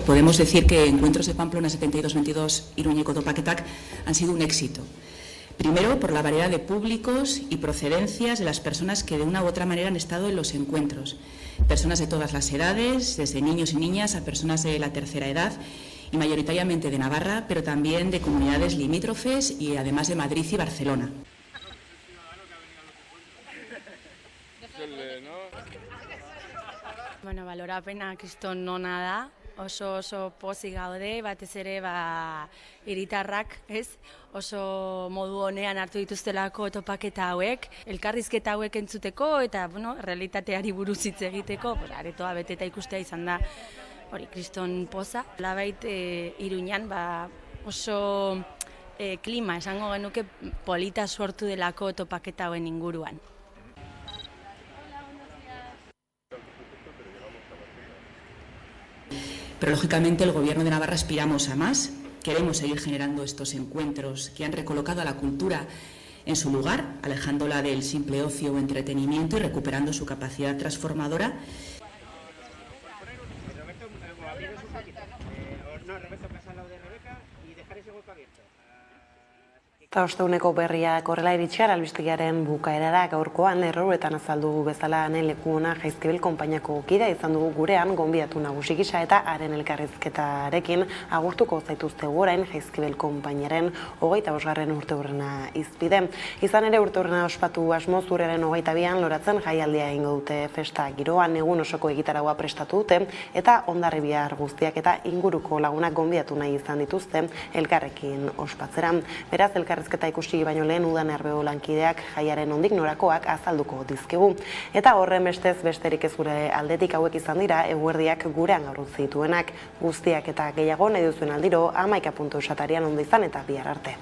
Podemos decir que Encuentros de Pamplona 72-22 Iruñeko topaketak han sido un éxito. Primero, por la variedad de públicos y procedencias de las personas que de una u otra manera han estado en los encuentros. Personas de todas las edades, desde niños y niñas a personas de la tercera edad y mayoritariamente de Navarra, pero también de comunidades limítrofes y además de Madrid y Barcelona. Bueno, valorapena kriston nona da. Oso pozik gaude, batez ere hiritarrak, oso modu honean hartu dituztelako topaketa hauek, elkarrizketa hauek entzuteko eta realitateari buruz hitz egiteko, aretoa beteta ikustea izan da hori kriston poza. Labait Iruñan oso klima esango genuke polita sortu delako topaketa hauen inguruan. Pero lógicamente el Gobierno de Navarra aspiramos a más. Queremos seguir generando estos encuentros que han recolocado a la cultura en su lugar, alejándola del simple ocio o entretenimiento y recuperando su capacidad transformadora. Eta osteguneko berriak horrela iritsi albistegiaren bukaerara gaurkoan lerroetan azaldu bezala leku ona Jaizkibel konpainiako kidea izan dugu gurean gonbidatu nagusi gisa eta haren elkarrizketarekin agurtuko zaituzte orain Jaizkibel konpainiaren 25. urteurrena izpide. Izan ere urteurrena ospatu asmoz urriaren 22an loratzen jaialdia egingo dute festa giroan egun osoko egitaragua prestatu dute eta Hondarribiar guztiak eta inguruko lagunak gonbidatu nahi izan dituzte elkarrekin ospatzera. Beraz elkarrizketa ikusi baino lehen Udan Erbeo lankideak jaiaren nondik norakoak azalduko dizkigu. Eta horren bestez besterik ez gure aldetik hauek izan dira eguerdiak gurean gaur utzi dituenak. Guztiak eta gehiago nahi duzuen aldiro 11.esatarian ondo izan eta bihar arte.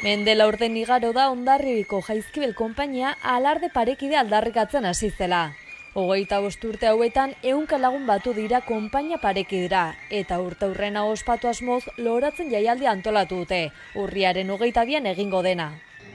Mendela urten igaro da Hondarribiko Jaizkibel konpainia alarde parekide aldarrikatzen hasi zela. 25 urte hauetan 100 lagun batu dira konpainia parekidera eta urte-urrena ospatu asmoz loratzen jaialdia antolatu dute, urriaren 22an egingo dena.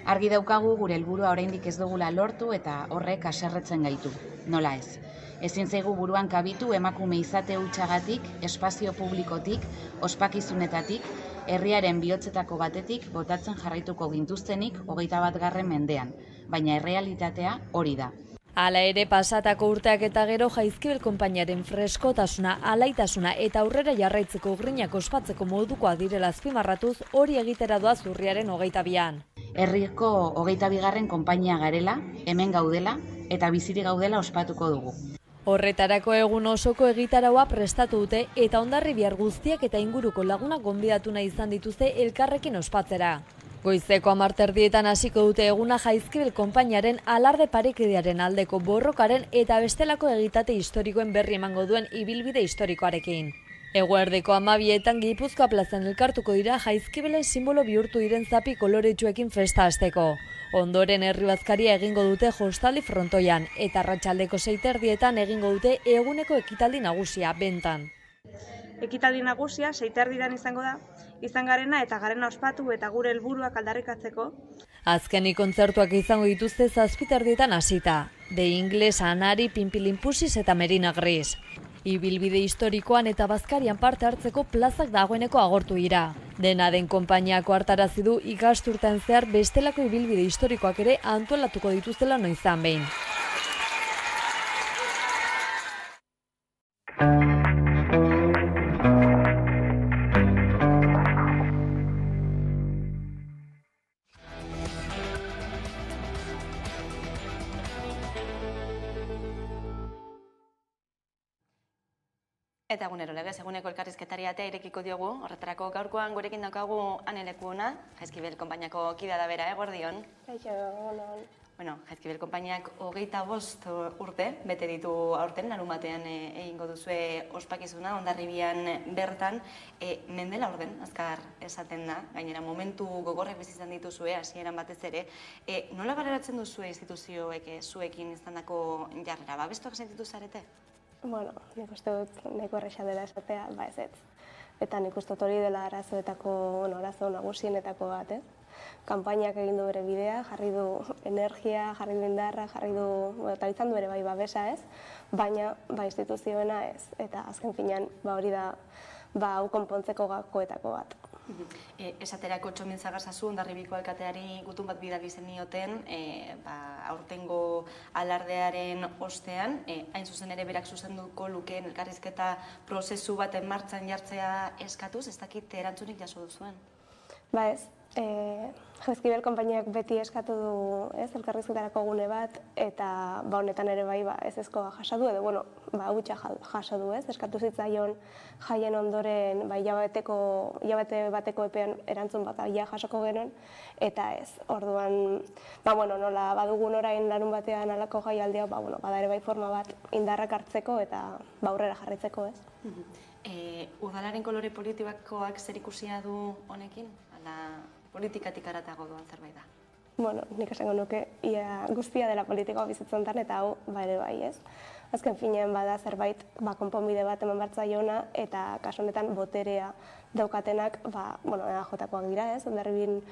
Argi daukagu gure helburua oraindik ez dugula lortu eta horrek haserretzen gaitu. Nola ez? Ezin zaigu buruan kabitu emakume izate hutsagatik, espazio publikotik, ospakizunetatik, herriaren bihotzetako batetik botatzen jarraituko gintuztenik 21. mendean, baina errealitatea hori da. Hala ere, pasatako urteak eta gero Jaizkibel konpainiaren freskotasuna, alaitasuna eta aurrera jarraitzeko grinak ospatzeko modukoa direla azpimarratuz hori egitera doaz urriaren 22an. Herriko 22. konpainia garela, hemen gaudela eta bizirik gaudela ospatuko dugu. Horretarako egun osoko egitaraua prestatu dute eta Hondarribia guztiak eta inguruko lagunak gonbidatu nahi izan dituzte elkarrekin ospatzera. Goizeko 10:00 hasiko dute eguna Jaizkibel konpainiaren alarde parekidearen aldeko borrokaren eta bestelako egitate historikoen berri emango duen ibilbide historikoarekin. Eguerdeko 12:00 Gipuzkoa plazan elkartuko dira Jaizkibelen simbolo bihurtu diren zapi koloretsuekin festa hasteko. Ondoren herri bazkaria egingo dute jostaldi frontoian eta arratsaldeko 6:30 egingo dute eguneko ekitaldi nagusia bentan. Ekitaldi nagusia 6:30 izango da, izan garena eta garena ospatu eta gure helburuak aldarrikatzeko. Azkenik kontzertuak izango dituzte 7:30 hasita. De Ingles, Anari, Pinpilinpusis eta Merina Gris. Ibilbide historikoan eta bazkarian parte hartzeko plazak dagoeneko agortu dira. Dena den konpainiako hartarazi du ikasturtean zehar bestelako ibilbide historikoak ere antolatuko dituztela noizan behin. Eta egunero legez eguneko elkarrizketari atea irekiko diogu, horretarako gaurkoan gurekin daukagu Ane Lekuona, Jaizkibel konpainiako kidea da bera, Guardion. Bueno, Jaizkibel konpainiak 25 urte bete ditu aurten, larunbatean egingo duzue ospakizuna, Hondarribian bertan, mendela orden, azkar esaten da, gainera momentu gogorrek bizizan dituzue, hasieran batez ere, nola baloratzen duzue instituzioek zuekin izandako jarrera, babestuak sentitu zarete? Bueno, nik uste dut nahiko erresa dela esatea, ez. Eta nik uste dut hori dela arazo nagusienetako bat, ez? Kanpainiak egin du bere bidea, jarri du energia, jarri du indarra, jarri du, eta izan du ere bai babesa, ez? Baina, instituzioena ez. Eta azken finean, hori da, hau konpontzeko gakoetako bat. Esaterako Txomin Zagasazu, Hondarribiko alkateari gutun bat bidali zenioten, aurtengo alardearen ostean, hain zuzen ere berak zuzenduko lukeen elkarrizketa prozesu baten martxan jartzea eskatuz, ez dakit erantzunik jaso duzuen? Ba ez, Jaizkibel konpainiak beti eskatu du elkarrizketarako gune bat, eta honetan ere bai ezezkoa jaso du, edo hutsa jaso du, eskatu zitzaion jaien ondoren hilabete bateko epean erantzun bat jasoko genuen, eta ez, orduan, nola badugun orain larun batean alako jaialdia, bada ere bai forma bat indarrak hartzeko eta aurrera jarritzeko, ez. Udalaren kolore politikoak zer ikusia du honekin? Politikatik aratago doan zerbait da? Bueno, nik esango nuke ia guztia dela politikoa bizitzontan eta hau ere bai, ez? Azken finean bada zerbait konponbide bat eman bartzaiona eta kasu honetan boterea daukatenak, EAJkoak dira, ez? Hondarribin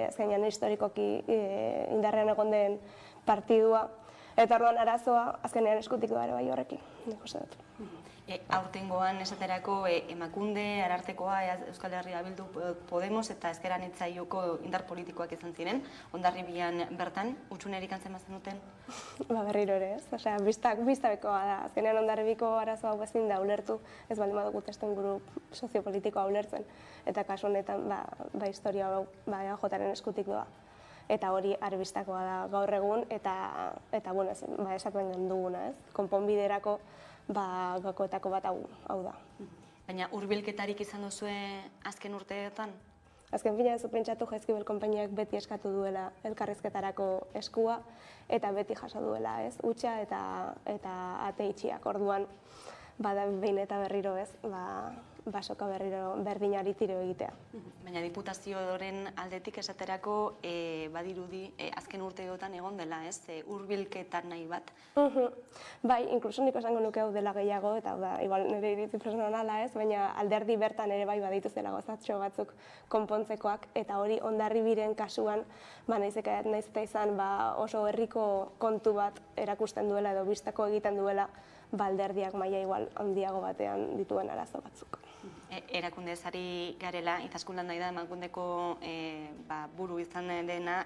azkenean historikoki indarrean egon den partidua eta orduan arazoa azkenean eskutik da ere bai horrekin, nik uste dut. Aurtengoan esaterako Emakunde, Arartekoa, Euskal Herria Bildu Podemos eta Ezker Anitzaioko indar politikoak izan ziren, Hondarribian bertan, hutsunerik antzen bazen duten? Berriro ere ez, biztabekoa da, azkenean Hondarribiko arazoa hau ezin da ulertu, ez baldin badugu testuinguru soziopolitikoa ulertzen, eta kasu honetan historia hau EAJaren eskutik doa. Eta hori arbistakoa da gaur egun, eta esaten genduguna, ez? Konponbiderako gakoetako bat hau da. Baina hurbilketarik izan duzue azken urteetan? Azken fina ez pentsatu Jaizkibel konpainiak beti eskatu duela elkarrizketarako eskua, eta beti jaso duela, ez? Hutsa eta ate itxiak. Orduan, behin eta berriro ez, basoka berdinari tiro egitea. Baina diputazioaren aldetik esaterako badirudi azken urteotan egon dela, ez? Hurbilketa nahi bat. Bai, inkluso nik esango nuke hau dela gehiago, eta igual nire iritzi personala ez, baina alderdi bertan ere bai badituzela gozatxo batzuk konpontzekoak, eta hori Hondarribiren kasuan, nahiz eta izan oso herriko kontu bat erakusten duela edo bistako egiten duela, alderdiak maila igual handiago batean dituen arazo batzuk. Erakunde ezari garela, Izaskun Landa da emakundeko buru izan dena,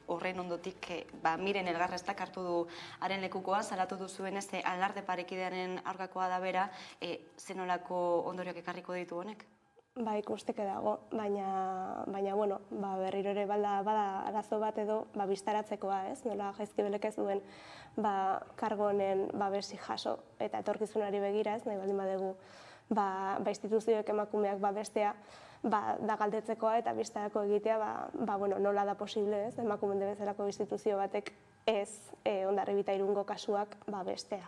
horren ondotik Miren Elgarrestak hartu du haren lekukoa, salatu duzuen ez alarde parekidearen aurkakoa da bera, zenolako ondorioak ekarriko ditu honek? Ikusteke dago, baina berriro ere bada arazo bat edo bistaratzekoa, ez? Nola Jaizkibelek ez duen kargo honen babesi jaso eta etorkizunari begira, ez? Nahi baldin badugu instituzioek emakumeak babestea, da galdetzekoa eta bistarako egitea, nola da posible, ez? Emakumen bezalako instituzio batek ez Hondarribi eta Irungo kasuak babestea.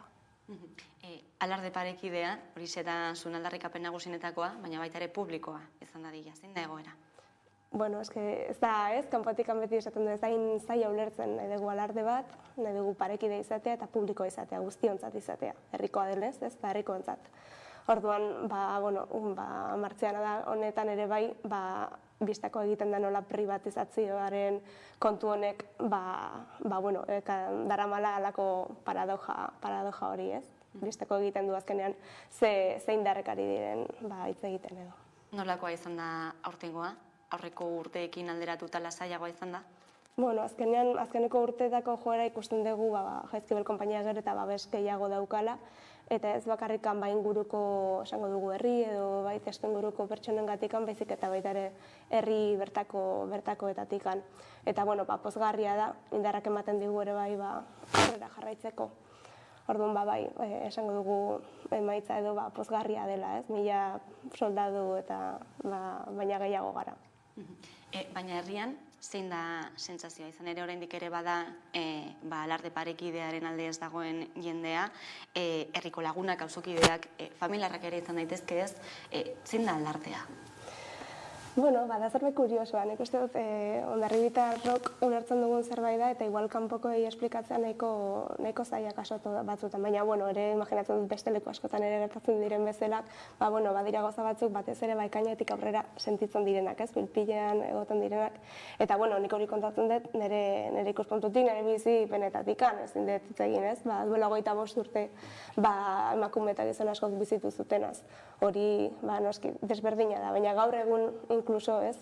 Alarde parekidea, hori da zuen aldarrikapen nagusienetakoa, baina baita ere publikoa izan dadila, zein da egoera? Bueno, ez da, kanpotikan beti esaten du, ez da zaila ulertzen, nahi dugu alarde bat, nahi dugu parekide izatea eta publikoa izatea, guztiontzat izatea, herrikoa denez, ez da herrikoentzat. Orduan, martzean da honetan ere bai, bistako egiten da nola privatizazioaren kontu honek, daramala alako paradoja hori, ez? Bistako egiten du azkenean zein darrekari diren hitz egiten edo. Nolakoa izan da aurtengoa? Aurreko urteekin alderatuta lasaiagoa izan da? Bueno, azkeneko urteetako joera ikusten dugu Jaizkibel konpainia gero eta babes gehiago daukala, eta ez bakarrikan inguruko, esango dugu herri edo testu inguruko pertsonengatikan, baizik eta baita ere herri bertakoetatikan. Eta pozgarria da, indarrak ematen digu ere aurrera jarraitzeko. Orduan esango dugu emaitza edo pozgarria dela, ez? 1000 soldadu eta baina gehiago gara. Baina herrian, zein da sentsazioa? Izan ere oraindik ere bada alarde parekidearen alde ez dagoen jendea, herriko lagunak, auzokideak, familiarrak ere izan daitezke ez, zein da alardea? Bueno, da zerbait kuriosoa, nik uste dut Hondarribitarrok ulertzen dugun zerbait da, eta igual kanpokoei esplikatzea nahiko zailak asotu batzutan, baina ere imaginatzen dut beste leku askotan ere gertatzen diren bezalak, badira gauza batzuk batez ere ekainetik aurrera sentitzen direnak, ez, bilpilean egoten direnak, eta nik hori kontatzen dut nire ikuspuntutik, nire bizi penetatikan, ezin dut hitz egin, ez, duela 25 urte emakume eta gizon askok bizitu zutenaz, hori noski desberdina da, baina gaur egun inkluso ez,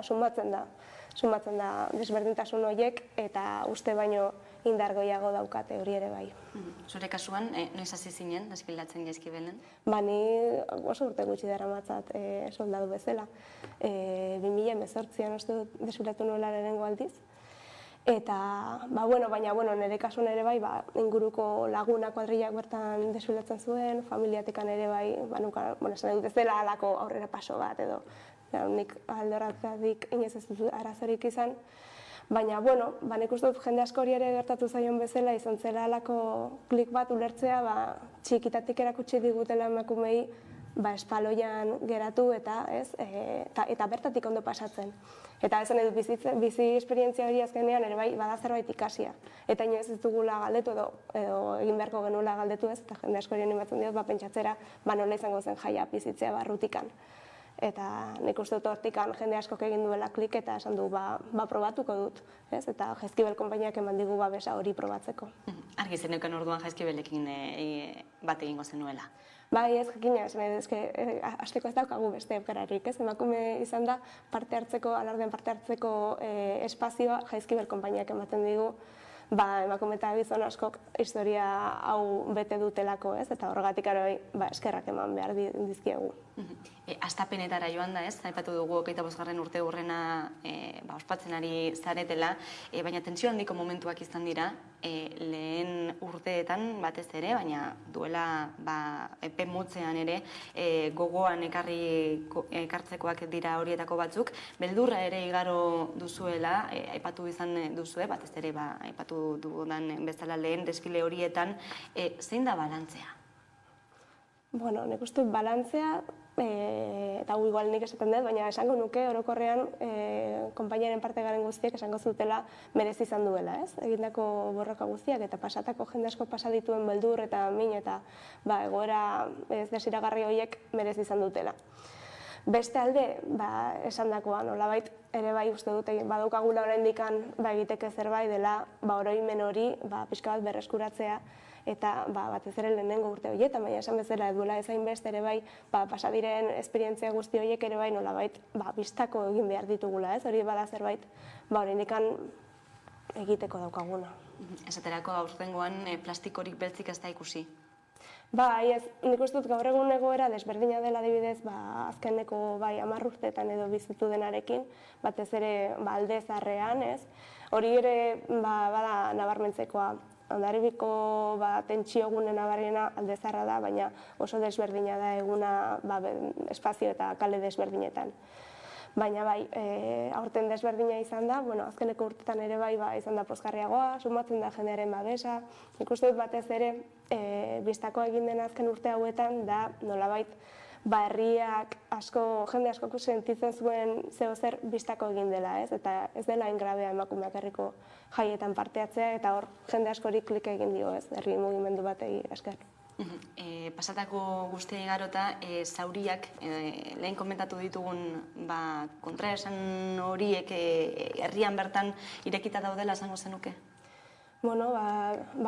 sumatzen da desberdintasun horiek eta uste baino indar gehiago daukate hori ere bai. Zure kasuan, noiz hasi zinen, desfilatzen Jaizkibelen? Ni oso urte gutxi daramatzat soldadu bezala. 2018an uste dut desfilatu nuela lehenengo aldiz. Eta, baina nire kasuan ere bai, inguruko laguna kuadrillak bertan desfilatzen zuen, familiatekan ere bai, esan dut ez dela alako aurrera paso bat edo, nik aldorratzatik inoiz ez dut arazorik izan, baina, nik uste dut jende askori ere gertatu zaion bezala, izan zela alako klik bat ulertzea, txikitatik erakutsi digutela emakumei, espaloian geratu eta bertatik ondo pasatzen. Eta esan edut bizi esperientzia hori azkenean ere bai bada zerbait ikasia. Eta inoiz ez dugula galdetu edo egin beharko genuela galdetu ez, eta jende askori animatzen diot pentsatzera nola izango zen jaia bizitzea barrutikan. Eta nik uste dut hortikan jende askok egin duela klik eta esan du probatuko dut. Eta Jaizkibel konpainiak eman digu babesa hori probatzeko. Argi zeneukan orduan Jaizkibelekin bat egingo zenuela? Bai, ez jakina, hasteko ez daukagu beste aukerarik, ez? Emakume izan da alardean parte hartzeko espazioa Jaizkibel konpainiak ematen digu, emakume eta gizon askok historia hau bete dutelako, ez? Eta horregatik aroi eskerrak eman behar dizkiegu. Astapenetara joan da, ez? Aipatu dugu 25. urte hurrena ospatzen ari zaretela, baina tentsio handiko momentuak izan dira, lehen urteetan batez ere, baina duela epe motzean ere gogoan ekartzekoak dira horietako batzuk, beldurra ere igaro duzuela, aipatu izan duzue, batez ere aipatu dudan bezala lehen desfile horietan, zein da balantzea? Bueno, nik uste balantzea, eta igual nik esaten dut, baina esango nuke orokorrean konpainiaren parte garen guztiek esango zutela merezi izan duela, ez? Egindako borroka guztiak eta pasatako jende asko pasa dituen beldur eta min eta egoera ez desiragarri horiek merezi izan dutela. Beste alde, esandakoa nolabait ere bai uste dut badaukagula oraindikan egiteke zerbait dela oroimen hori pixka bat berreskuratzea eta batez ere lehenengo urte horietan, baina esan bezala duela ezain beste ere bai pasa diren esperientzia guzti horiek ere bai nolabait bistako egin behar ditugula, ez? Hori bada zerbait oraindikan egiteko daukaguna. Esaterako aurtengoan plastikorik beltzik ez da ikusi. Bai, ez, nik uste dut gaur egun egoera desberdina dela adibidez, azkeneko 10 urteetan edo bizitu denarekin, batez ere alde zaharrean, ez? Hori ere bada nabarmentzekoa. Hondarribiko tentsio gune nabarmena alde zaharra da, baina oso desberdina da eguna espazio eta kale desberdinetan. Baina bai, aurten desberdina izan da, azkeneko urtetan ere bai izan da pozgarriagoa, sumatzen da jendearen babesa. Nik uste dut batez ere, bistakoa egin den azken urte hauetan da nolabait herriak jende asko sentitzen zuen zeozer bistako egin dela, ez? Eta ez dela ingrabea emakumeak herriko jaietan parte hartzea, eta hor jende askori klik egin dio, ez? Herri mugimendu batei esker. Pasatako guztia igarota, zauriak, lehen komentatu ditugun kontraesan horiek herrian bertan irekita daudela esango zenuke? Bueno,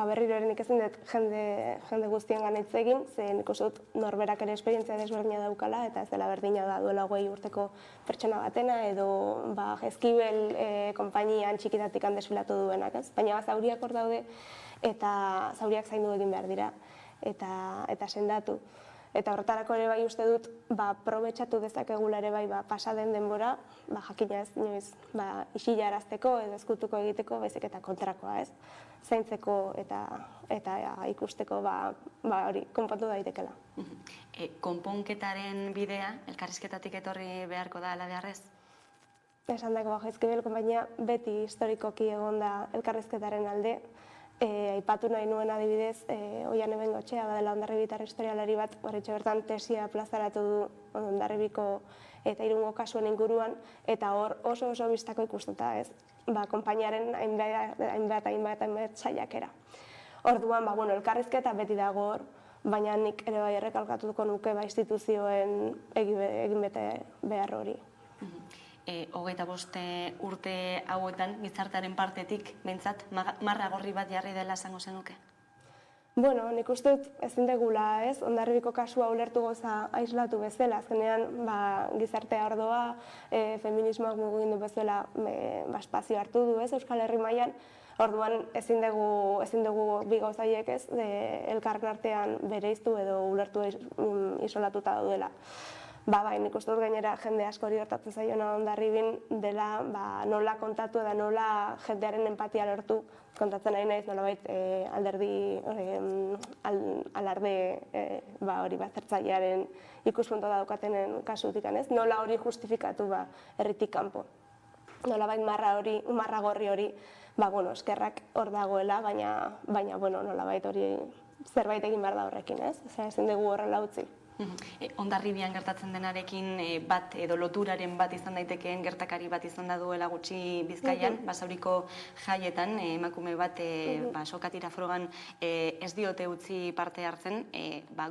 berriro ere nik ezin dut jende guztien ganitz egin, ze nik uste dut norberak ere esperientzia desberdina daukala, eta ez dela berdina da duela 20 urteko pertsona batena, edo Jaizkibel konpainian txikitatik desfilatu duenak, ez? Baina zauriak hor daude, eta zauriak zaindu egin behar dira, eta sendatu. Eta horretarako ere bai uste dut, probetxatu dezakegula ere bai pasa den denbora, jakina ez inoiz isilarazteko edo ezkutuko egiteko, baizik eta kontrakoa, ez? Zaintzeko eta ikusteko hori konpontu daitekela. Konponketaren bidea, elkarrizketatik etorri beharko da ala beharrez? Esan dago, Jaizkibel konpainia beti historikoki egon da elkarrizketaren alde. Aipatu nahi nuen adibidez, Oiane Bengotxea badela hondarribitar historialari bat, horretxe bertan tesia plazaratu du Hondarribiko eta Irungo kasuen inguruan, eta hor oso bistako ikustuta, ez? Konpainiaren hainbat saiakera. Orduan, elkarrizketa beti dago hor, baina nik ere bai errekalkatuko nuke instituzioen egin bete behar hori. 25 urte hauetan gizartearen partetik, behintzat, marra gorri bat jarri dela esango zenuke? Bueno, nik uste dut ezin degula, ez? Hondarribiko kasua ulertu goza aislatu bezala, azkenean gizartea ordoa, feminismoak mugimendu bezala espazio hartu du, ez? Euskal Herri mailan, orduan ezin dugu bi gauzaiek, ez? Elkarren artean bereiztu edo ulertu isolatuta daudela. Nik uste dut gainera jende askori gertatzen zaiona Hondarribin dela nola kontatu eta nola jendearen empatia lortu kontatzen nahi naiz nolabait alarde hori baztertzailearen ikuspuntua daukatenen kasutik, ez? Nola hori justifikatu herritik kanpo. Nolabait marra gorri hori, eskerrak hor dagoela, baina nolabait hori zerbait egin behar da horrekin, ez? Ezin dugu horrela utzi. Hondarribian gertatzen denarekin bat edo loturaren bat izan daitekeen gertakari bat izan da duela gutxi Bizkaian, Basauriko jaietan, emakume bat sokatira frogan ez diote utzi parte hartzen,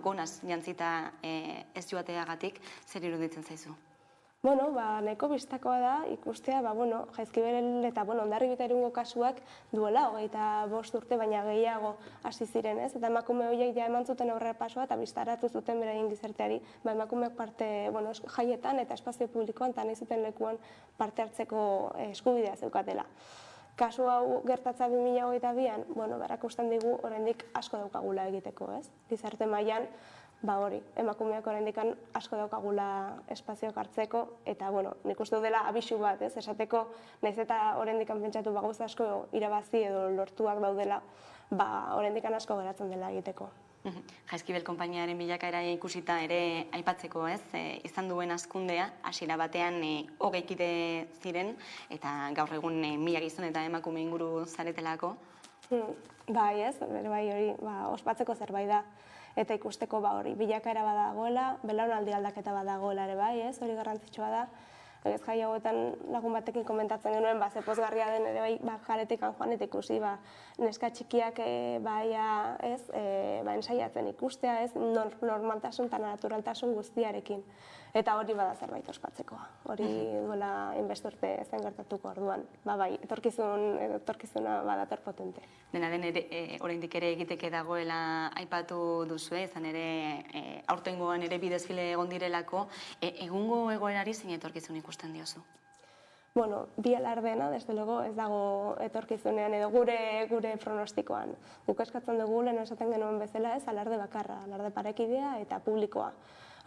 gonaz jantzita ez joateagatik, zer iruditzen zaizu? Bueno, nahiko bistakoa da ikustea, Jaizkibel eta Hondarribita Irungo kasuak duela 25 urte baina gehiago hasi ziren, ez? Eta emakume horiek ja eman zuten aurrerapausoa eta bistaratu zuten beraien gizarteari, emakumeak parte jaietan eta espazio publikoan eta nahi zuten lekuan parte hartzeko eskubidea zeukatela. Kasu hau gertatza 2022an, erakusten digu oraindik asko daukagula egiteko, ez? Gizarte mailan emakumeak oraindik asko daukagula espazioak hartzeko, eta nik uste dela abisu bat, ez? Esateko, nahiz eta oraindik pentsatu gauza asko irabazi edo lortuak daudela, oraindik asko geratzen dela egiteko. Jaizkibel konpainiaren bilakaera ikusita ere aipatzeko, ez? Izan duen hazkundea, hasiera batean 20 kide ziren, eta gaur egun 1000 gizon eta emakume inguru zaretelako. Bai, ez? Bai hori ospatzeko zerbait da. eta ikusteko hori bilakaera badagoela, belaunaldi aldaketa badagoela ere bai, ez, hori garrantzitsua da. Ez jai hauetan lagun batekin komentatzen genuen, ze pozgarria den ere bai, jaretikan joan eta ikusi, neska txikiak ensaiatzen ikustea, ez, normaltasun eta naturaltasun guztiarekin. Eta hori bada zerbait ospatzekoa, hori duela inbeste urte zen gertatuko orduan. Bai, etorkizuna badator potente. Dena den oraindik ere egiteke dagoela aipatu duzue, izan ere aurtengoan ere bidezfile egon direlako, egungo egoerari zein etorkizun ikusten diozu? Bueno, bi alardeena, desde luego, ez dago etorkizunean edo gure pronostikoan. Guk eskatzen dugu lehen esaten genuen bezala ez, alarde bakarra, alarde parekidea eta publikoa.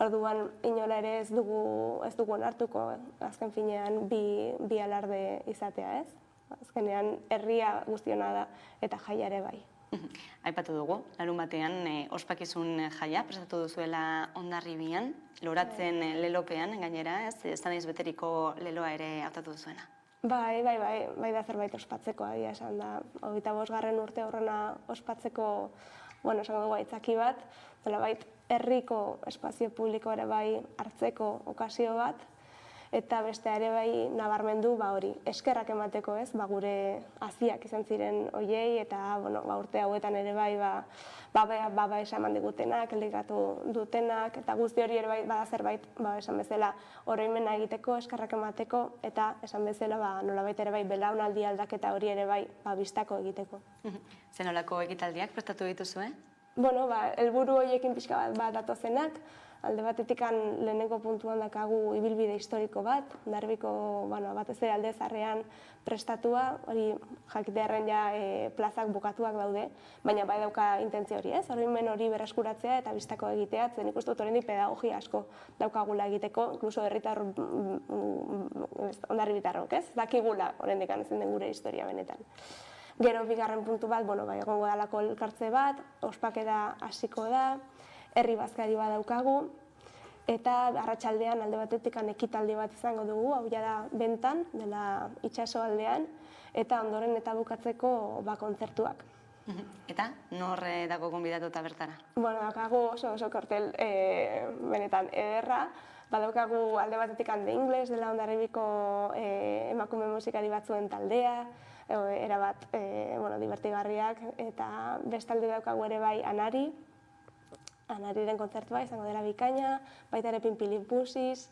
Orduan, inola ere ez dugu onartuko, azken finean bi alarde izatea ez. Azkenean, herria guztiona da eta jaia ere bai. Aipatu dugu, larun batean ospakizun jaia, prestatu duzuela Hondarribian, loratzen lelopean, gainera, ez naiz beteriko leloa ere hautatu duzuena. Bai da zerbait ospatzeko, adia esan da. 25. urte horrena ospatzeko, esango dugu aitzaki bat, nolabait herriko espazio publiko ere bai hartzeko okazio bat, eta beste ere bai nabarmendu hori eskerrak emateko ez, gure haziak izan ziren hoiei, eta urte hauetan ere bai babesa eman digutenak, elikatu dutenak, eta guzti hori ere bai bada zerbait esan bezala oroimena egiteko, eskerrak emateko, eta esan bezala nolabait ere bai belaunaldi aldaketa hori ere bai bistako egiteko. Zenolako ekitaldiak prestatu dituzue? Helburu horiekin pixka bat datozenak, alde batetik lehenengo puntuan dakagu ibilbide historiko bat, Hondarribiko batez ere alde zarrean prestatua, hori jakitearren plazak bukatuak daude, baina bai dauka intentzio hori ez, oroimen hori berreskuratzea eta bistako egitea, zen ikustut oraindik pedagogia asko daukagula egiteko, inkluso herritar hondarribitarrok ez, dakigula oraindik ezin den gure historia benetan. Gero bigarren puntu bat, egongo dalako elkartze bat, ospaketa hasiko da, herri bazkari bat daukagu, eta arratsaldean alde batetik ekitaldi bat izango dugu, hau da bentan, dela itsaso aldean, eta ondoren eta bukatzeko kontzertuak. Eta nor dago gonbidatuta bertara? Daukagu oso kartel benetan ederra, badaukagu alde batetik The Ingles, dela Hondarribiko emakume musikari batzuen taldea, erabat divertigarriak, eta bestalde daukagu ere bai Anariren kontzertua izango dela bikaina, baita ere Pinpilipusiz,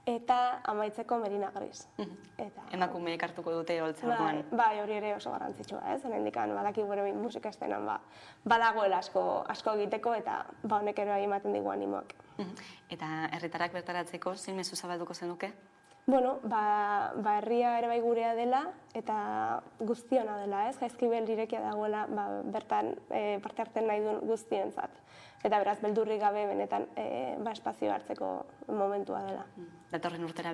eta amaitzeko Merina Gris. Emakumeek hartuko dute holtza orduan. Bai, hori ere oso garrantzitsua, ez? Hemendik badaki gure musika estenan badagoela asko egiteko, eta honek ere bai ematen digu animoak. Eta herritarrak bertaratzeko zein mezu zabalduko zenuke? Herria ere bai gurea dela, eta guztiona dela, ez? Jaizkibel irekia dagoela bertan parte hartzen nahi duen guztientzat. Eta beraz, beldurrik gabe benetan espazio hartzeko momentua dela. Datorren urtera